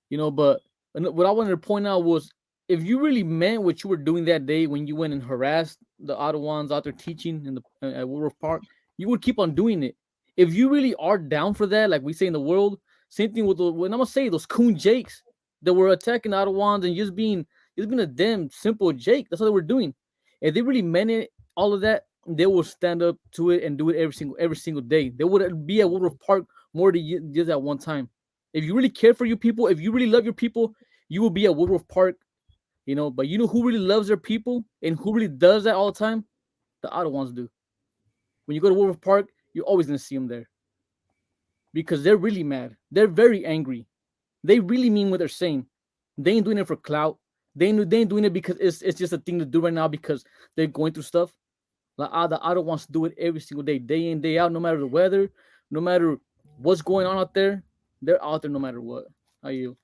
You know, but what I wanted to point out was, if you really meant what you were doing that day when you went and harassed the Ottawans out there teaching in the at Woodruff Park, you would keep on doing it. If you really are down for that, like we say in the world, same thing with when I'm gonna say those coon Jakes that were attacking the Ottawans and just being a damn simple Jake. That's what they were doing. If they really meant it, all of that, they will stand up to it and do it every single day. They would be at Woodruff Park more than just at one time. If you really care for your people, if you really love your people, you will be at Woodruff Park, you know. But you know who really loves their people and who really does that all the time? The other ones do. When you go to Woodruff Park, you're always gonna see them there because they're really mad. They're very angry. They really mean what they're saying. They ain't doing it for clout. They ain't doing it because it's just a thing to do right now because they're going through stuff. Like the other wants to do it every single day in, day out, no matter the weather, no matter what's going on out there. They're out there no matter what. How you?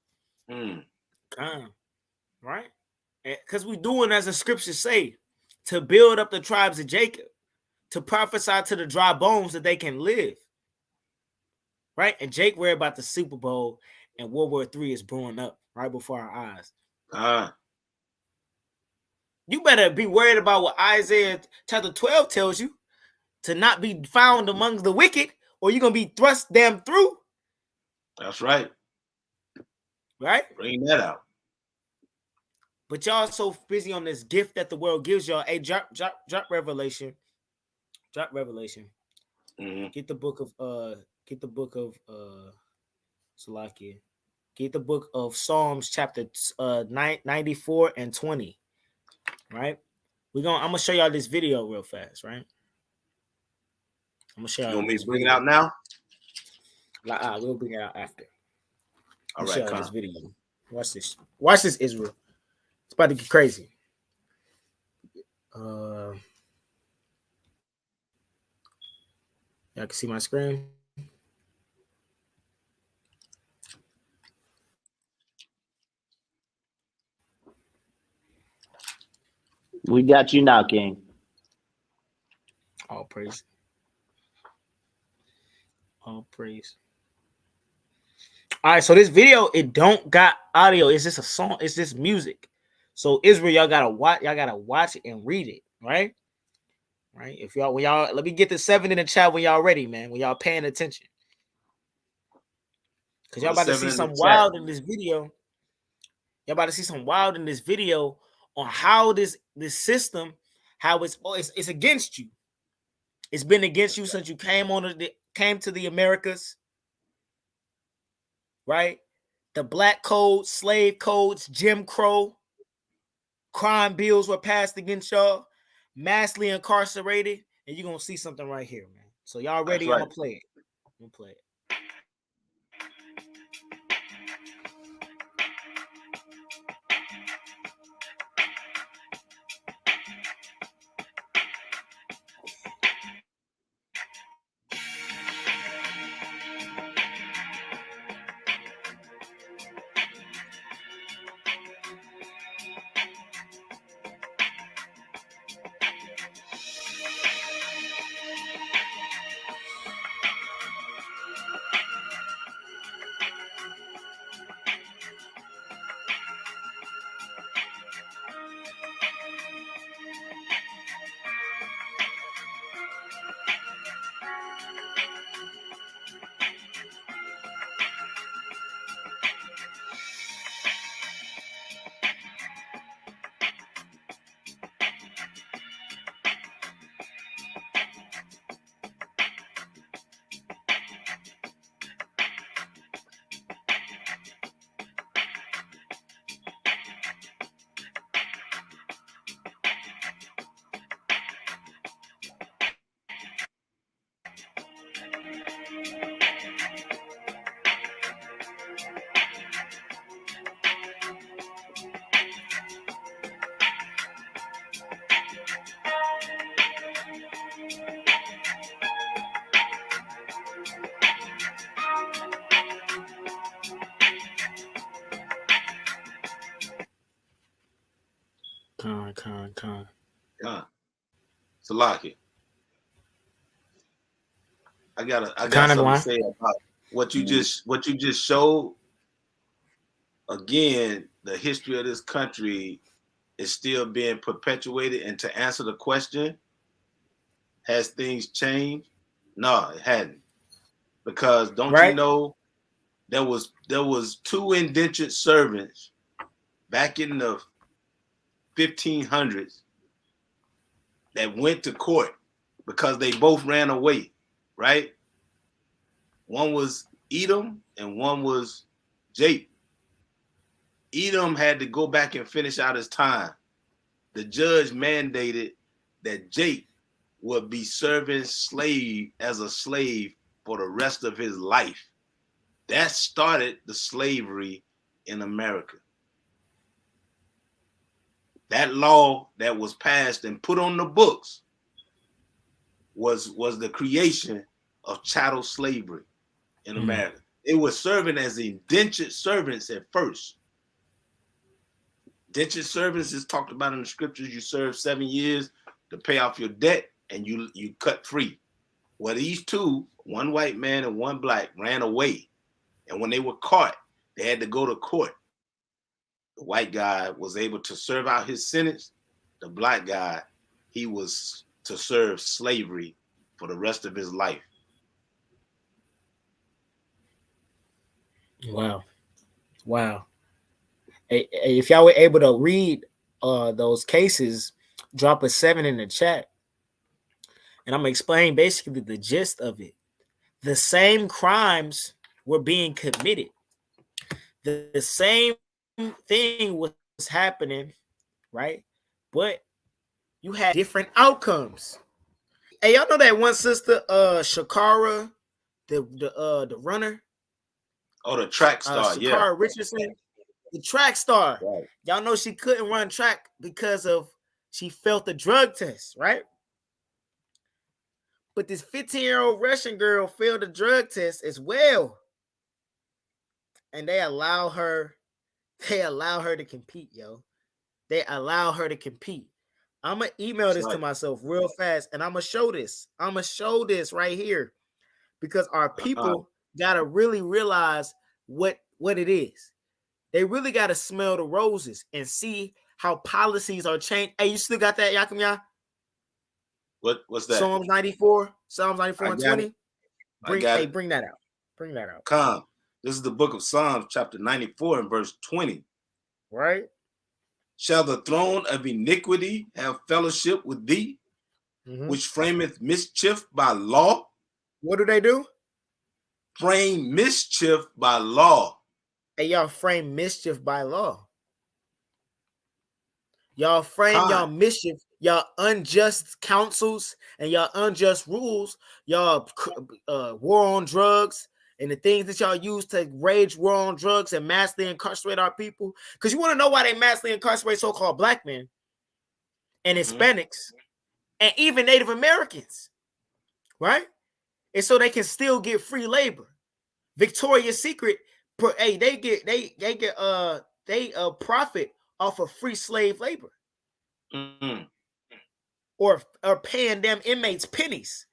Right? Because we doing as the scriptures say, to build up the tribes of Jacob, to prophesy to the dry bones that they can live. Right? And Jake worried about the Super Bowl, and World War III is brewing up right before our eyes. You better be worried about what Isaiah chapter 12 tells you, to not be found among the wicked, or you're going to be thrust them through. That's right. Right? Bring that out. But y'all so busy on this gift that the world gives y'all. Hey, drop Revelation. Drop Revelation. Mm-hmm. Get the book of Salakia. Get the book of Psalms chapter 94 and 20. Right? I'm gonna show y'all this video real fast, right? I'm gonna show y'all. You want me to bring it out now? We'll bring it out after. All right, show y'all this video. Watch this. Watch this, Israel. It's about to get crazy. Y'all can see my screen. We got you now, King. All praise. All praise. All right, so this video, it don't got audio. It's just a song. It's just music. So Israel, y'all gotta watch it and read it, right? Right. If y'all, let me get the 7 in the chat when y'all ready, man. When y'all paying attention, because y'all about to see some wild in this video. Y'all about to see some wild in this video on how this system, how it's against you. It's been against you since you came to the Americas, right? The black code, slave codes, Jim Crow, crime bills were passed against y'all, massively incarcerated, and you're gonna see something right here, man. So y'all ready? Right. I'm gonna play it. Con. Salaki. I got something to say about what you just showed. Again, the history of this country is still being perpetuated. And to answer the question, has things changed? No, it hadn't. Because don't you know there was 2 indentured servants back in the 1500s that went to court because they both ran away, right? One was Edom and one was Japheth. Edom had to go back and finish out his time. The judge mandated that Japheth would be serving as a slave for the rest of his life. That started the slavery in America. That law that was passed and put on the books was the creation of chattel slavery in America. It was serving as indentured servants at first. Indentured servants is talked about in the scriptures. You serve 7 years to pay off your debt and you cut free. Well, these two, one white man and one black, ran away. And when they were caught, they had to go to court. The white guy was able to serve out his sentence. The black guy, he was to serve slavery for the rest of his life. Wow. Hey, if y'all were able to read those cases, drop a 7 in the chat. And I'm going to explain basically the gist of it. The same crimes were being committed. The same thing was happening, right? But you had different outcomes. Hey, y'all know that one sister, Shakara, the runner? Oh, the track star, Shakara Richardson, the track star. Right. Y'all know she couldn't run track because she failed the drug test, right? But this 15-year-old Russian girl failed the drug test as well. And they allow her to compete, yo. They allow her to compete. I'm going to email this to myself real fast, and I'm going to show this. I'm going to show this right here because our people got to really realize what it is. They really got to smell the roses and see how policies are changed. Hey, you still got that, Yakum Ya? What's that? Psalms 94 and 20. Bring that out. Bring that out. Come. This is the book of Psalms, chapter 94 and verse 20. Right? Shall the throne of iniquity have fellowship with thee, which frameth mischief by law? What do they do? Frame mischief by law. Hey, y'all frame mischief by law. Y'all frame y'all mischief, y'all unjust counsels and y'all unjust rules, y'all war on drugs and the things that y'all use to rage war on drugs and massively incarcerate our people. Because you want to know why they massively incarcerate so-called black men and Hispanics and even Native Americans, right? And so they can still get free labor. Victoria's Secret, they profit off of free slave labor. Or paying them inmates pennies.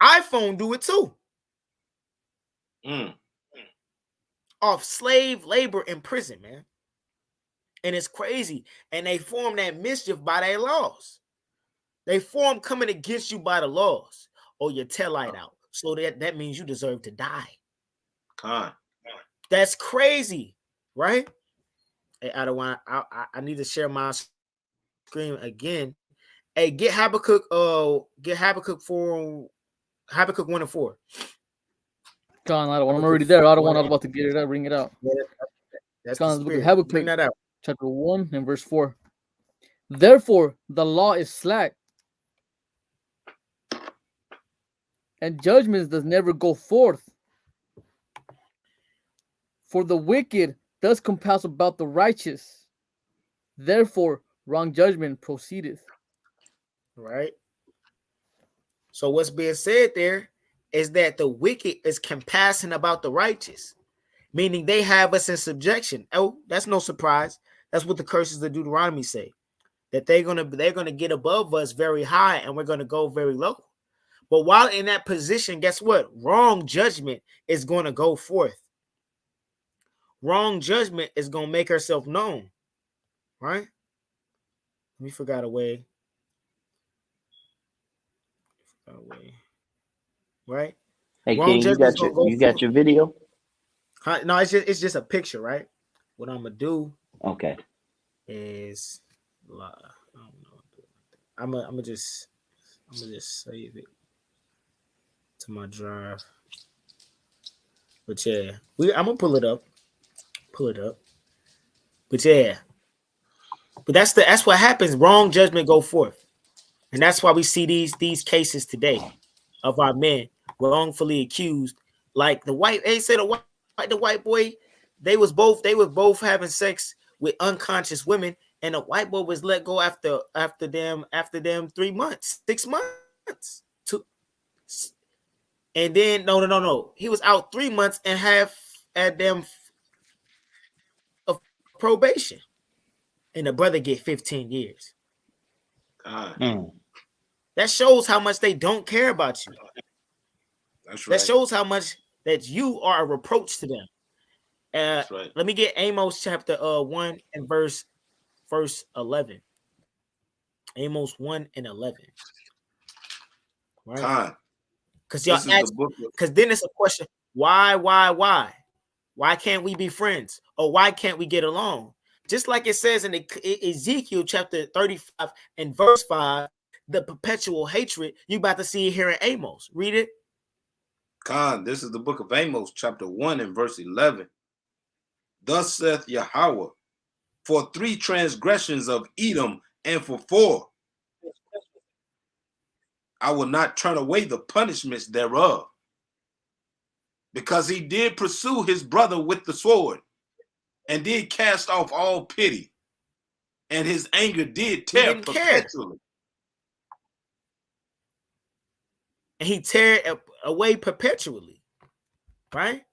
iPhone do it too. Off slave labor in prison, man. And it's crazy. And they form that mischief by their laws. They form coming against you by the laws. Or your tail light out. So that means you deserve to die. That's crazy, right? Hey, I need to share my screen again. Hey, get Habakkuk 1 and 4. John, I'm already there. I was about to get it out, bring it out. That's John, Habakkuk, bring that out. Chapter 1 and verse 4. Therefore, the law is slack, and judgment does never go forth. For the wicked does compass about the righteous. Therefore, wrong judgment proceedeth. Right. So what's being said there is that the wicked is compassing about the righteous, meaning they have us in subjection. Oh, that's no surprise. That's what the curses of Deuteronomy say, that they're gonna get above us very high and we're gonna go very low. But while in that position, guess what? Wrong judgment is gonna go forth. Wrong judgment is gonna make herself known, right? We forgot a way. Right? Hey, King, you got your video? No, it's just a picture, right? What I'm gonna do, okay, is I don't know. I'm gonna just save it to my drive. But yeah, I'm gonna pull it up. Pull it up. But yeah, but that's what happens. Wrong judgment go forth, and that's why we see these cases today of our men wrongfully accused. Like they said the white boy, they was both having sex with unconscious women, and the white boy was let go after them 3 months, 6 months, and then no, he was out 3 months and half at them of probation, and the brother get 15 years. That shows how much they don't care about you. That's right. That shows how much that you are a reproach to them. That's right. Let me get Amos chapter 1 and verse 11. Amos 1 and 11. Right? Because y'all ask, because then it's a question: why? Why can't we be friends? Or why can't we get along? Just like it says in Ezekiel chapter 35 and verse 5, the perpetual hatred, you about to see it here in Amos. Read it. This is the book of Amos, chapter 1 and verse 11. Thus saith Yahweh, for 3 transgressions of Edom, and for 4, I will not turn away the punishments thereof, because he did pursue his brother with the sword, and did cast off all pity, and his anger did tear perpetually. And he tear away perpetually, right?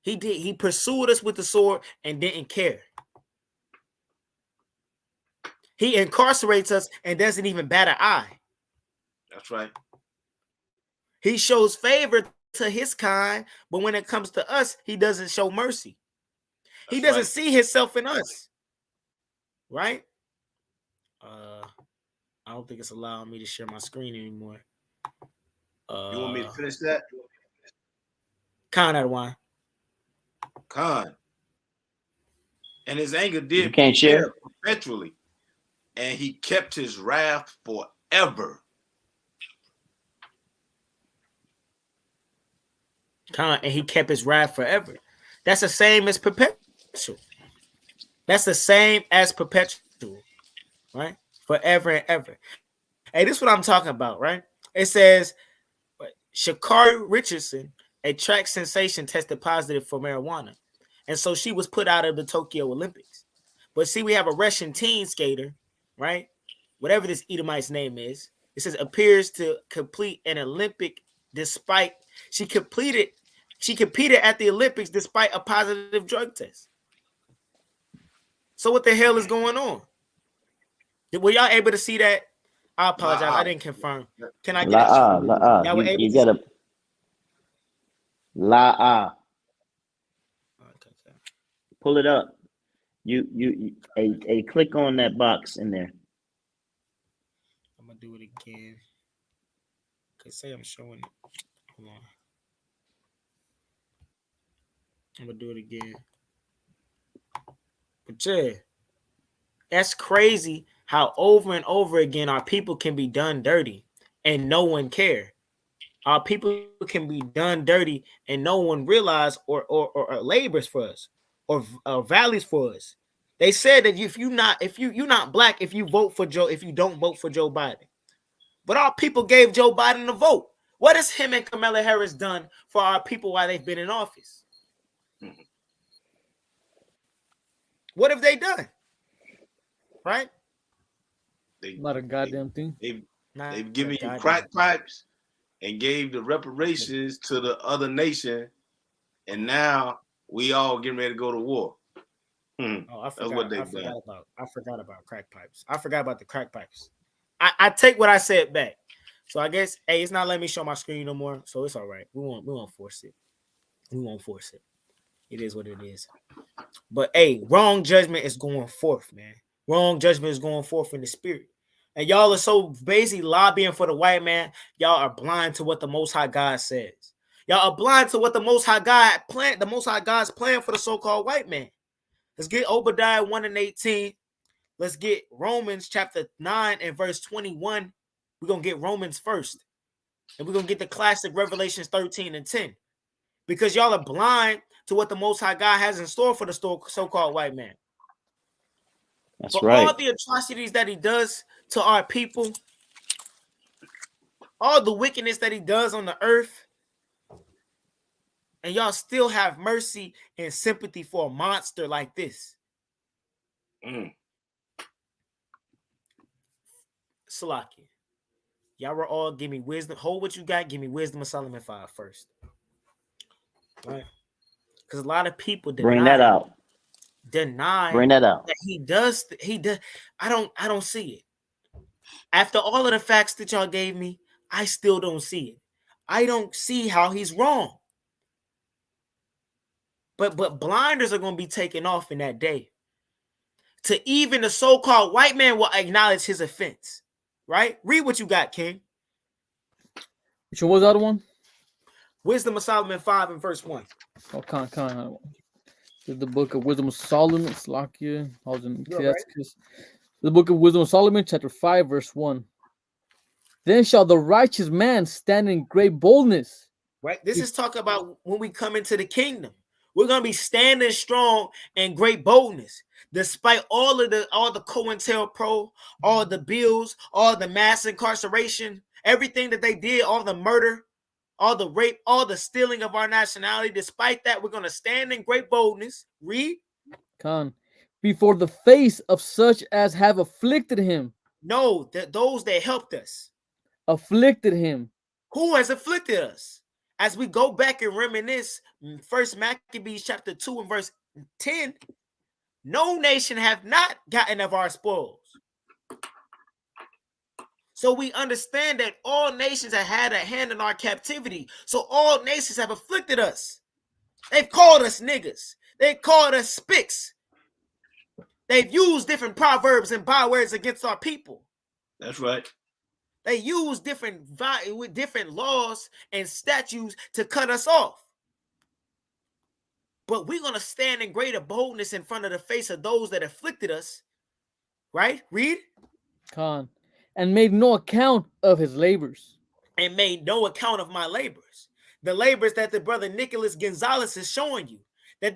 He pursued us with the sword and didn't care. He incarcerates us and doesn't even bat an eye. That's right. He shows favor to his kind, but when it comes to us, he doesn't show mercy. He doesn't see himself in us, right? I don't think it's allowing me to share my screen anymore. You want me to finish that? That one. And his anger did you can't share perpetually, and he kept his wrath forever. And he kept his wrath forever. That's the same as perpetual. That's the same as perpetual, right? Forever and ever. Hey, this is what I'm talking about, right? It says Sha'Carri Richardson, a track sensation, tested positive for marijuana. And so she was put out of the Tokyo Olympics. But see, we have a Russian teen skater, right? Whatever this Edomite's name is. It says appears to complete an Olympic despite she competed at the Olympics despite a positive drug test. So what the hell is going on? Were y'all able to see that? I apologize. I didn't confirm. Can I get it? You gotta pull it up. You click on that box in there. I'm gonna do it again. Cause say I'm showing it. Hold on. I'm gonna do it again. But yeah, that's crazy how over and over again our people can be done dirty and no one care. Our people can be done dirty and no one realize or labors for us or values for us. They said that if you're not black, if you don't vote for Joe Biden. But our people gave Joe Biden a vote. What has him and Kamala Harris done for our people while they've been in office? What have they done? Right? Not a goddamn thing. They've given you crack pipes and gave the reparations to the other nation, and now we all getting ready to go to war. Oh, I forgot about crack pipes. I forgot about the crack pipes. I take what I said back. So I guess, hey, it's not letting me show my screen no more, so it's all right. We won't force it. We won't force it. It is what it is. But hey, wrong judgment is going forth, man. Wrong judgment is going forth in the spirit. And y'all are so basically lobbying for the white man. Y'all are blind to what the Most High God says. Y'all are blind to what the Most High God planned. The Most High God's plan for the so-called white man. Let's get Obadiah 1 and 18. Let's get Romans chapter 9 and verse 21. We're going to get Romans first. And we're going to get the classic Revelations 13 and 10. because y'all are blind to what the Most High God has in store for the so-called white man. That's For right. all the atrocities that he does to our people, all the wickedness that he does on the earth, and y'all still have mercy and sympathy for a monster like this. Salaki. Y'all were all give me wisdom. Hold what you got. Give me wisdom of Solomon 5 first. Right? Because a lot of people Bring that out. deny Bring that out. that he does. I don't see it. After all of the facts that y'all gave me, I still don't see it. I don't see how he's wrong. But blinders are going to be taken off in that day. To even the so-called white man will acknowledge his offense. Right? Read what you got, King. Which one was the other one? Wisdom of Solomon 5 and verse 1. Oh, kind. The book of Wisdom of Solomon, Slakia. I was in Ecclesiastes. The book of Wisdom of Solomon, chapter 5, verse 1. Then shall the righteous man stand in great boldness. Right? This is talking about when we come into the kingdom. We're going to be standing strong in great boldness. Despite all the COINTELPRO, all the bills, all the mass incarceration, everything that they did, all the murder, all the rape, all the stealing of our nationality. Despite that, we're going to stand in great boldness. Read. Before the face of such as have afflicted him. No, those that helped us. Afflicted him. Who has afflicted us? As we go back and reminisce, First Maccabees chapter 2 and verse 10, no nation have not gotten of our spoils. So we understand that all nations have had a hand in our captivity. So all nations have afflicted us. They've called us niggas. They called us spics. They've used different proverbs and bywords against our people. That's right. They use different laws and statutes to cut us off. But we're going to stand in greater boldness in front of the face of those that afflicted us. Right? Read. And made no account of his labors. And made no account of my labors. The labors that the brother Nicholas Gonzalez is showing you. That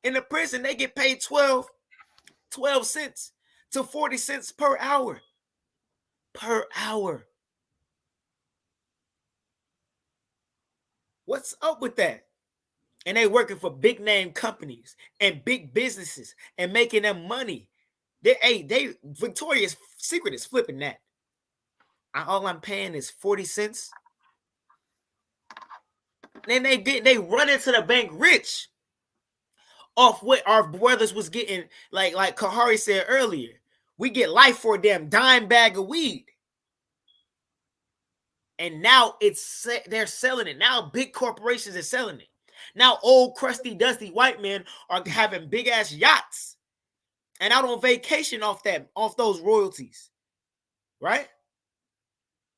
in the prison, they get paid 12 cents to 40 cents per hour. Per hour. What's up with that? And they working for big name companies and big businesses and making them money. They Victoria's Secret is flipping that. All I'm paying is 40 cents. Then they run into the bank rich off what our brothers was getting. Like Kahari said earlier, we get life for a damn dime bag of weed. And now they're selling it. Now big corporations are selling it. Now old crusty dusty white men are having big ass yachts and out on vacation off those royalties, right?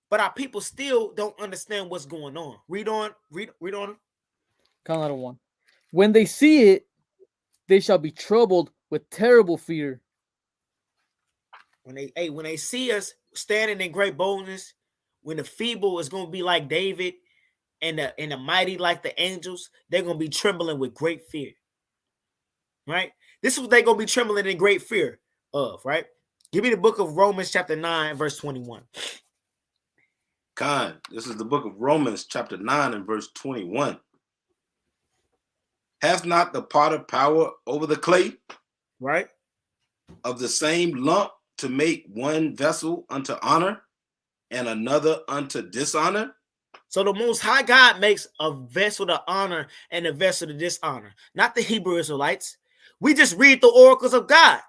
But our people still don't understand what's going on. Read on. Another one. When they see it, they shall be troubled with terrible fear. When they see us standing in great boldness, when the feeble is going to be like David and the mighty like the angels, they're going to be trembling with great fear. Right? This is what they're going to be trembling in great fear of, right? Give me the book of Romans chapter 9, verse 21. This is the book of Romans chapter 9 and verse 21. Hath not the potter power over the clay? Right? Of the same lump to make one vessel unto honor and another unto dishonor? So the Most High God makes a vessel to honor and a vessel to dishonor. Not the Hebrew Israelites. We just read the oracles of God.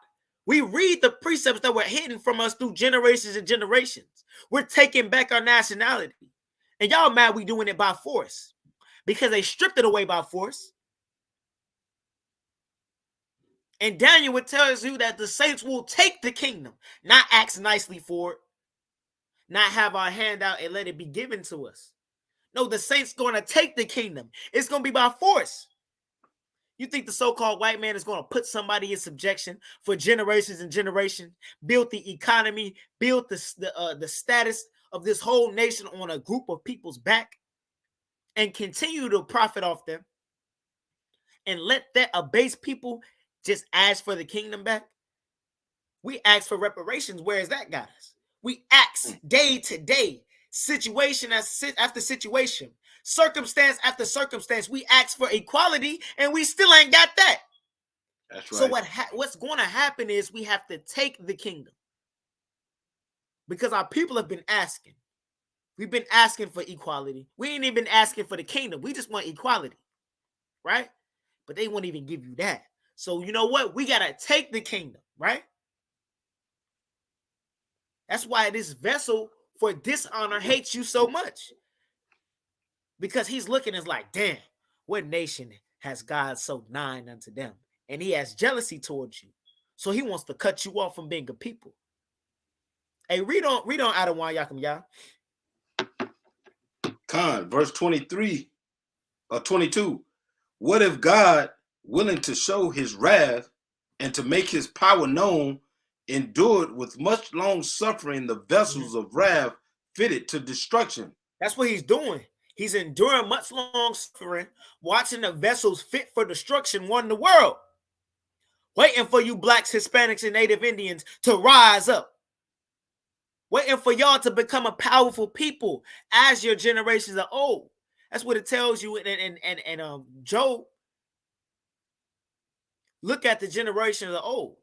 We read the precepts that were hidden from us through generations and generations. We're taking back our nationality. And y'all mad we doing it by force. Because they stripped it away by force. And Daniel would tell you that the saints will take the kingdom. Not ask nicely for it. Not have our hand out and let it be given to us. No, the saints going to take the kingdom. It's going to be by force. You think the so-called white man is going to put somebody in subjection for generations and generations, build the economy, build the status of this whole nation on a group of people's back, and continue to profit off them and let that abased people just ask for the kingdom back? We ask for reparations. Where is that, guys? We ask day to day, situation after situation, circumstance after circumstance. We ask for equality, and we still ain't got that. That's right. So what's going to happen is we have to take the kingdom, because our people have been asking. We've been asking for equality. We ain't even been asking for the kingdom. We just want equality, right? But they won't even give you that. So you know what? We got to take the kingdom, right? That's why this vessel for dishonor hates you so much. Because he's looking as like, damn, what nation has God so nigh unto them? And he has jealousy towards you. So he wants to cut you off from being a people. Hey, read on Adawan Yakum Yah. Khan, verse 23 or 22. What if God, willing to show his wrath and to make his power known, endured with much long suffering the vessels of wrath fitted to destruction? That's what he's doing. He's enduring much long suffering, watching the vessels fit for destruction run the world, waiting for you blacks, Hispanics, and Native Indians to rise up, waiting for y'all to become a powerful people as your generations are old. That's what it tells you. And Job, look at the generations of old.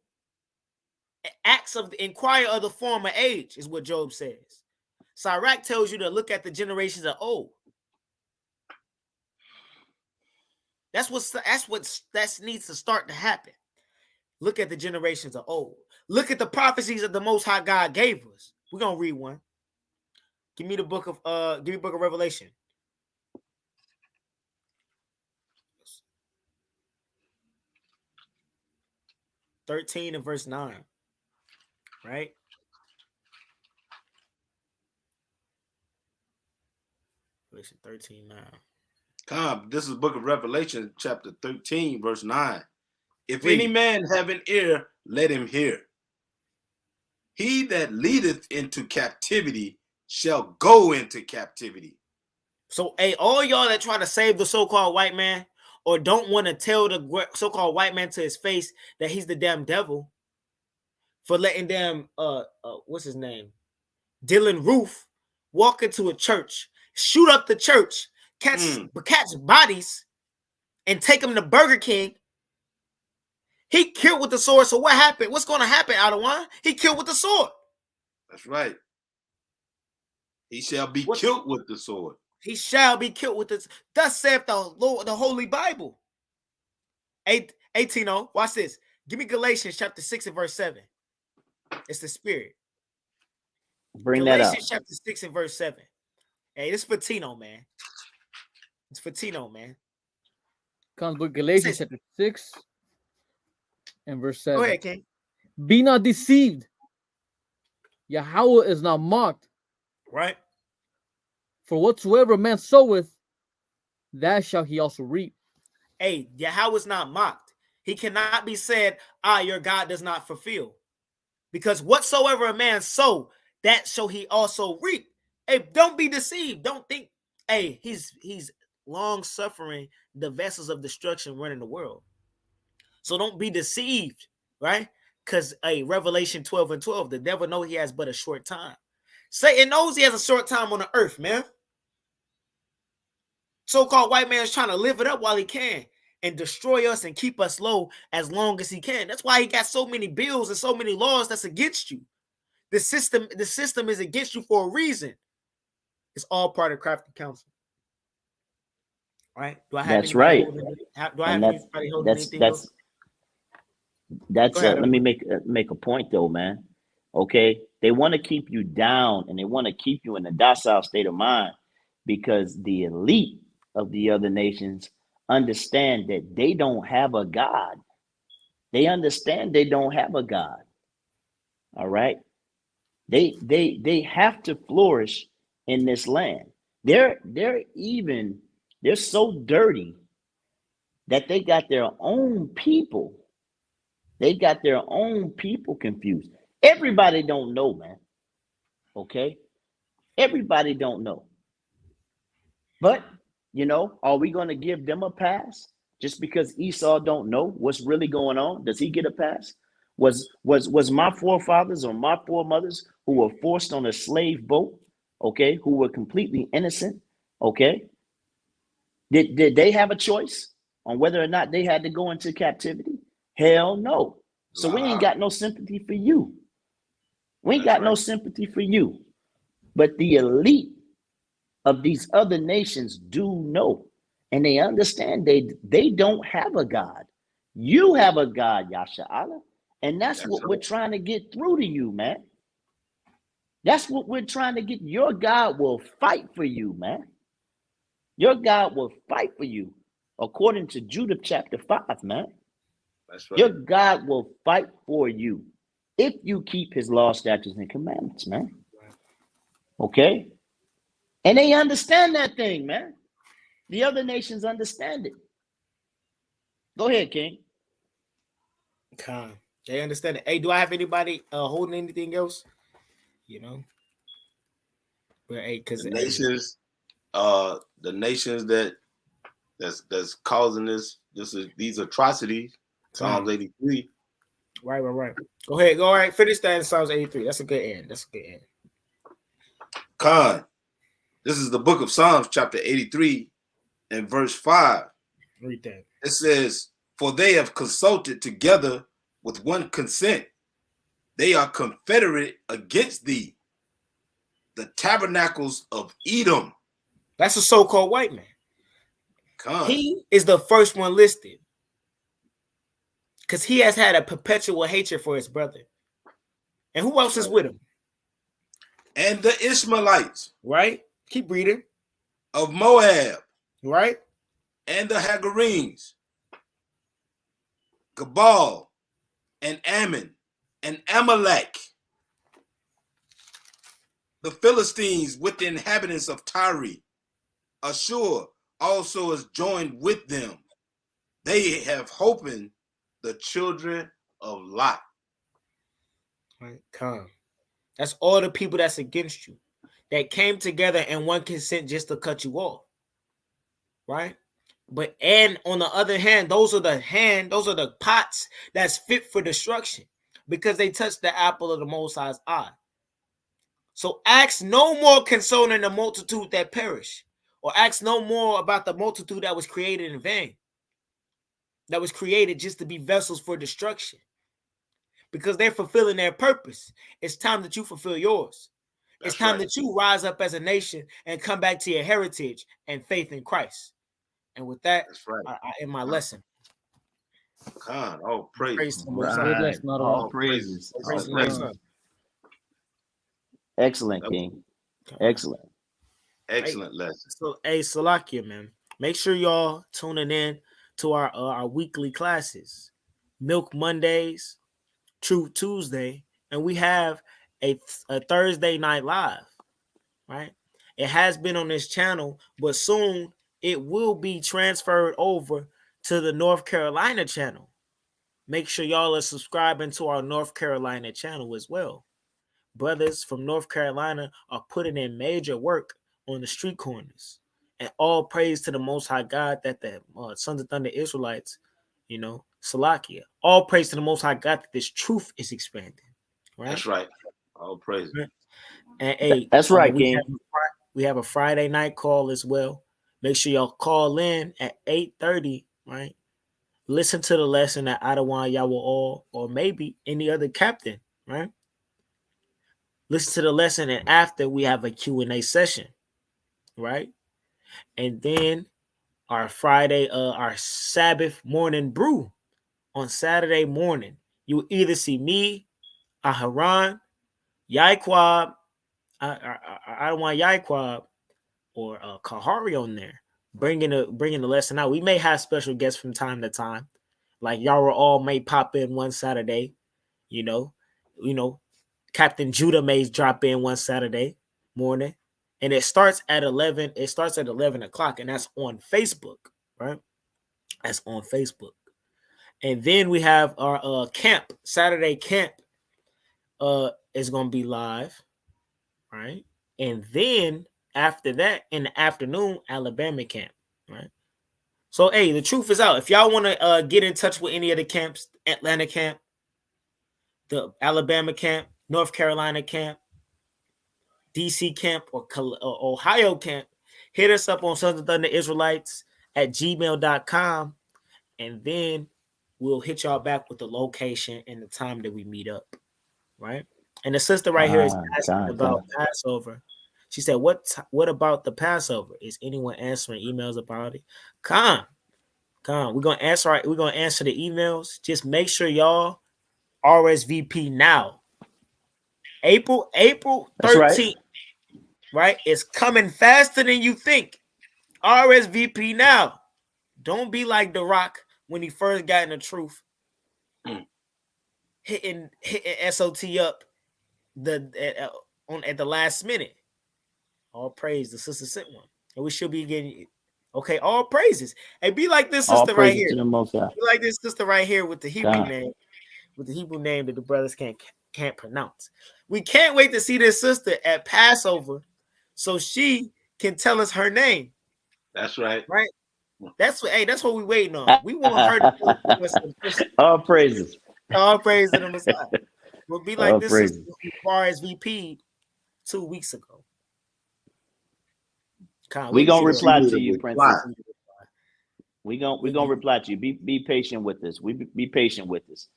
Acts of the inquire of the former age is what Job says. Sirach tells you to look at the generations of old. That's what needs to start to happen. Look at the generations of old. Look at the prophecies that the Most High God gave us. We're gonna read one. Give me book of Revelation. (13) and verse 9. Right? Revelation 13:9. This is the book of Revelation, chapter 13, verse 9. If Read. any man have an ear, let him hear. He that leadeth into captivity shall go into captivity. So, hey, all y'all that try to save the so-called white man or don't want to tell the so-called white man to his face that he's the damn devil for letting them, what's his name? Dylan Roof walk into a church, shoot up the church, catch bodies, and take them to Burger King. He killed with the sword. So what happened? What's going to happen, Adawan? He killed with the sword. That's right. He shall be killed with the sword. He shall be killed with this. Thus saith the Lord, the Holy Bible. 18. Watch this. Give me Galatians chapter 6 and verse 7. It's the spirit. Bring that up. Galatians chapter 6 and verse 7. Hey, this is for Tino, man. It's for Tino, man. Comes with Galatians chapter 6 and verse 7. Go ahead, King. Be not deceived. Yahweh is not mocked. Right. For whatsoever man soweth, that shall he also reap. Hey, Yahweh is not mocked. He cannot be said, your God does not fulfill. Because whatsoever a man sow, that shall he also reap. Hey, don't be deceived. Don't think, hey, he's long suffering the vessels of destruction running the world. So don't be deceived, right? Because Revelation 12 and 12, the devil knows he has but a short time. Satan knows he has a short time on the earth, man. So-called white man is trying to live it up while he can and destroy us and keep us low as long as he can. That's why he got so many bills and so many laws that's against you. The system is against you for a reason. It's all part of crafty counsel. All right? Do I have that's right. Anybody holding anything else? That's let me make a point though, man. Okay, they want to keep you down and they want to keep you in a docile state of mind because the elite of the other nations understand that they don't have a God. They understand they don't have a God. All right, they have to flourish in this land. They're so dirty that they got their own people. They got their own people confused. Everybody don't know, man. Okay? Everybody don't know. But You know, are we going to give them a pass just because Esau don't know what's really going on? Does he get a pass? Was my forefathers or my foremothers who were forced on a slave boat, okay, who were completely innocent, okay? Did they have a choice on whether or not they had to go into captivity? Hell no. So we ain't got no sympathy for you. We ain't got no sympathy for you. But the elite of these other nations do know, and they understand they don't have a God. You have a God, Yasha Allah. And that's what we're trying to get through to you, man. That's what we're trying to get. Your God will fight for you, man. Your God will fight for you, according to Judah chapter 5, man. That's right. Your God will fight for you if you keep his law, statutes, and commandments, man. Okay? And they understand that thing, man. The other nations understand it. Go ahead, King. They understand it. Hey, do I have anybody holding anything else? You know? But hey, because the nations that's causing these atrocities. Psalms 83. Right. Go ahead. Go right. Finish that in Psalms 83. That's a good end. Khan. This is the book of Psalms, chapter 83, and verse 5. Read that. It says, "For they have consulted together with one consent. They are confederate against thee, the tabernacles of Edom." That's a so-called white man. Khan. He is the first one listed because he has had a perpetual hatred for his brother. And who else is with him? And the Ishmaelites. Right? Keep reading. Of Moab. Right? And the Hagarenes. Gabal. And Ammon. And Amalek. The Philistines with the inhabitants of Tyre. Ashur also is joined with them. They have hopened the children of Lot. Right? Come. That's all the people that's against you that came together in one consent just to cut you off. Right? But and on the other hand, those are the pots that's fit for destruction because they touch the apple of the Most High's eye. So ask no more concerning the multitude that perish, or ask no more about the multitude that was created in vain, that was created just to be vessels for destruction, because they're fulfilling their purpose. It's time that you fulfill yours. It's time that you rise up as a nation and come back to your heritage and faith in Christ. And with that, I end my lesson. God, all praise. Right. All praises. Excellent, King. Excellent. Excellent lesson. So, hey, Salakia, man, make sure y'all tuning in to our weekly classes. Milk Mondays, Truth Tuesday, and we have a Thursday night live, right? It has been on this channel, but soon it will be transferred over to the North Carolina channel. Make sure y'all are subscribing to our North Carolina channel as well. Brothers from North Carolina are putting in major work on the street corners. And all praise to the Most High God that the Sons of Thunder Israelites, Salakia. All praise to the Most High God that this truth is expanding. Right? That's right. All praise. Right. And hey, that's right, King. We have a Friday night call as well. Make sure y'all call in at 8:30, right? Listen to the lesson at Adawan Yahweh or maybe any other captain, right? Listen to the lesson, and after we have a Q&A session, right? And then our Friday, our Sabbath morning brew on Saturday morning. You will either see me, Aharon, Yaiquab, Adawan Yaiquab, or Kahari on there, bringing the lesson out. We may have special guests from time to time, like y'all all may pop in one Saturday, Captain Judah may drop in one Saturday morning, and it starts at 11. It starts at 11 o'clock, and that's on Facebook, right? That's on Facebook, and then we have our camp Saturday camp. Is gonna be live, right? And then after that, in the afternoon, Alabama camp. right? So, hey, the truth is out. If y'all want to get in touch with any of the camps, Atlanta camp, the Alabama camp, North Carolina camp, DC camp, or Ohio camp, hit us up on Sons of Thunder Israelites at gmail.com, and then we'll hit y'all back with the location and the time that we meet up, right? And the sister right here is asking about Passover. She said, what about the Passover? Is anyone answering emails about it? We're gonna answer the emails. Just make sure y'all RSVP now. April 13th, right? It's coming faster than you think. RSVP now. Don't be like The Rock when he first got in the truth, hitting SOT up at the last minute. All praise, the sister sent one, and we should be getting okay. All praises, and be like this sister right here. Be like this sister right here with the Hebrew name, that the brothers can't pronounce. We can't wait to see this sister at Passover, so she can tell us her name. That's right. Right. That's what we waiting on. We want her to give us all praises. All praise to the Messiah. We'll be like this sister who RSVP'd 2 weeks ago. We're gonna reply to you, Princess. We're gonna reply to you. Be patient with us. Be patient with us.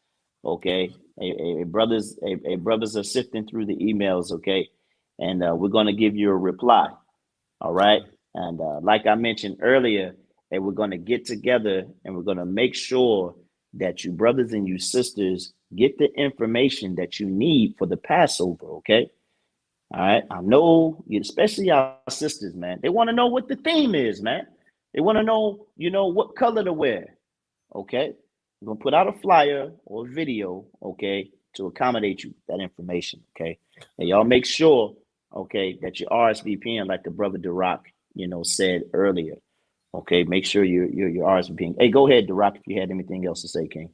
Okay. Brothers are sifting through the emails, okay? And we're gonna give you a reply. All right. And like I mentioned earlier, we're gonna get together and we're gonna make sure that you brothers and you sisters get the information that you need for the Passover, okay? All right. I know, especially our sisters, man. They want to know what the theme is, man. They want to know, what color to wear. Okay. We're going to put out a flyer or a video, okay, to accommodate you that information. Okay. And y'all make sure, okay, that you're RSVPing like the brother Duroc, said earlier. Okay. Make sure you're RSVPing. Hey, go ahead, Duroc, if you had anything else to say, King.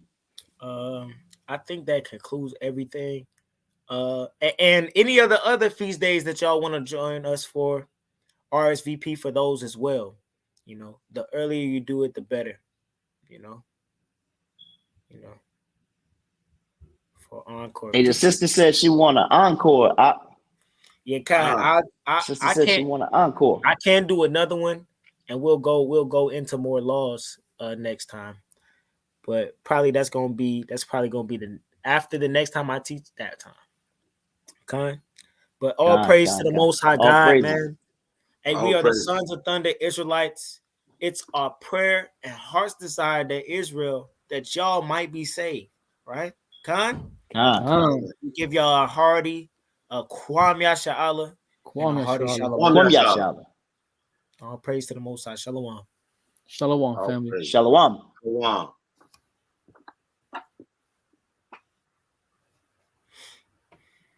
I think that concludes everything. And any of the other feast days that y'all want to join us for, RSVP for those as well. The earlier you do it, the better. For encore. Hey, the sister said she want an encore. Sister said she want an encore. I can do another one, and we'll go into more laws next time. But probably that's probably gonna be after the next time I teach that time. Okay. But all praise to the Most High God, man. Hey, we are the Sons of Thunder Israelites. It's our prayer and heart's desire that Israel, that y'all might be saved, right? We give y'all a hearty Kwam Yasha'Allah. Kwam Yasha'Allah. All praise to the Most High. Shalom. Shalom, family. Shalom. Shalom.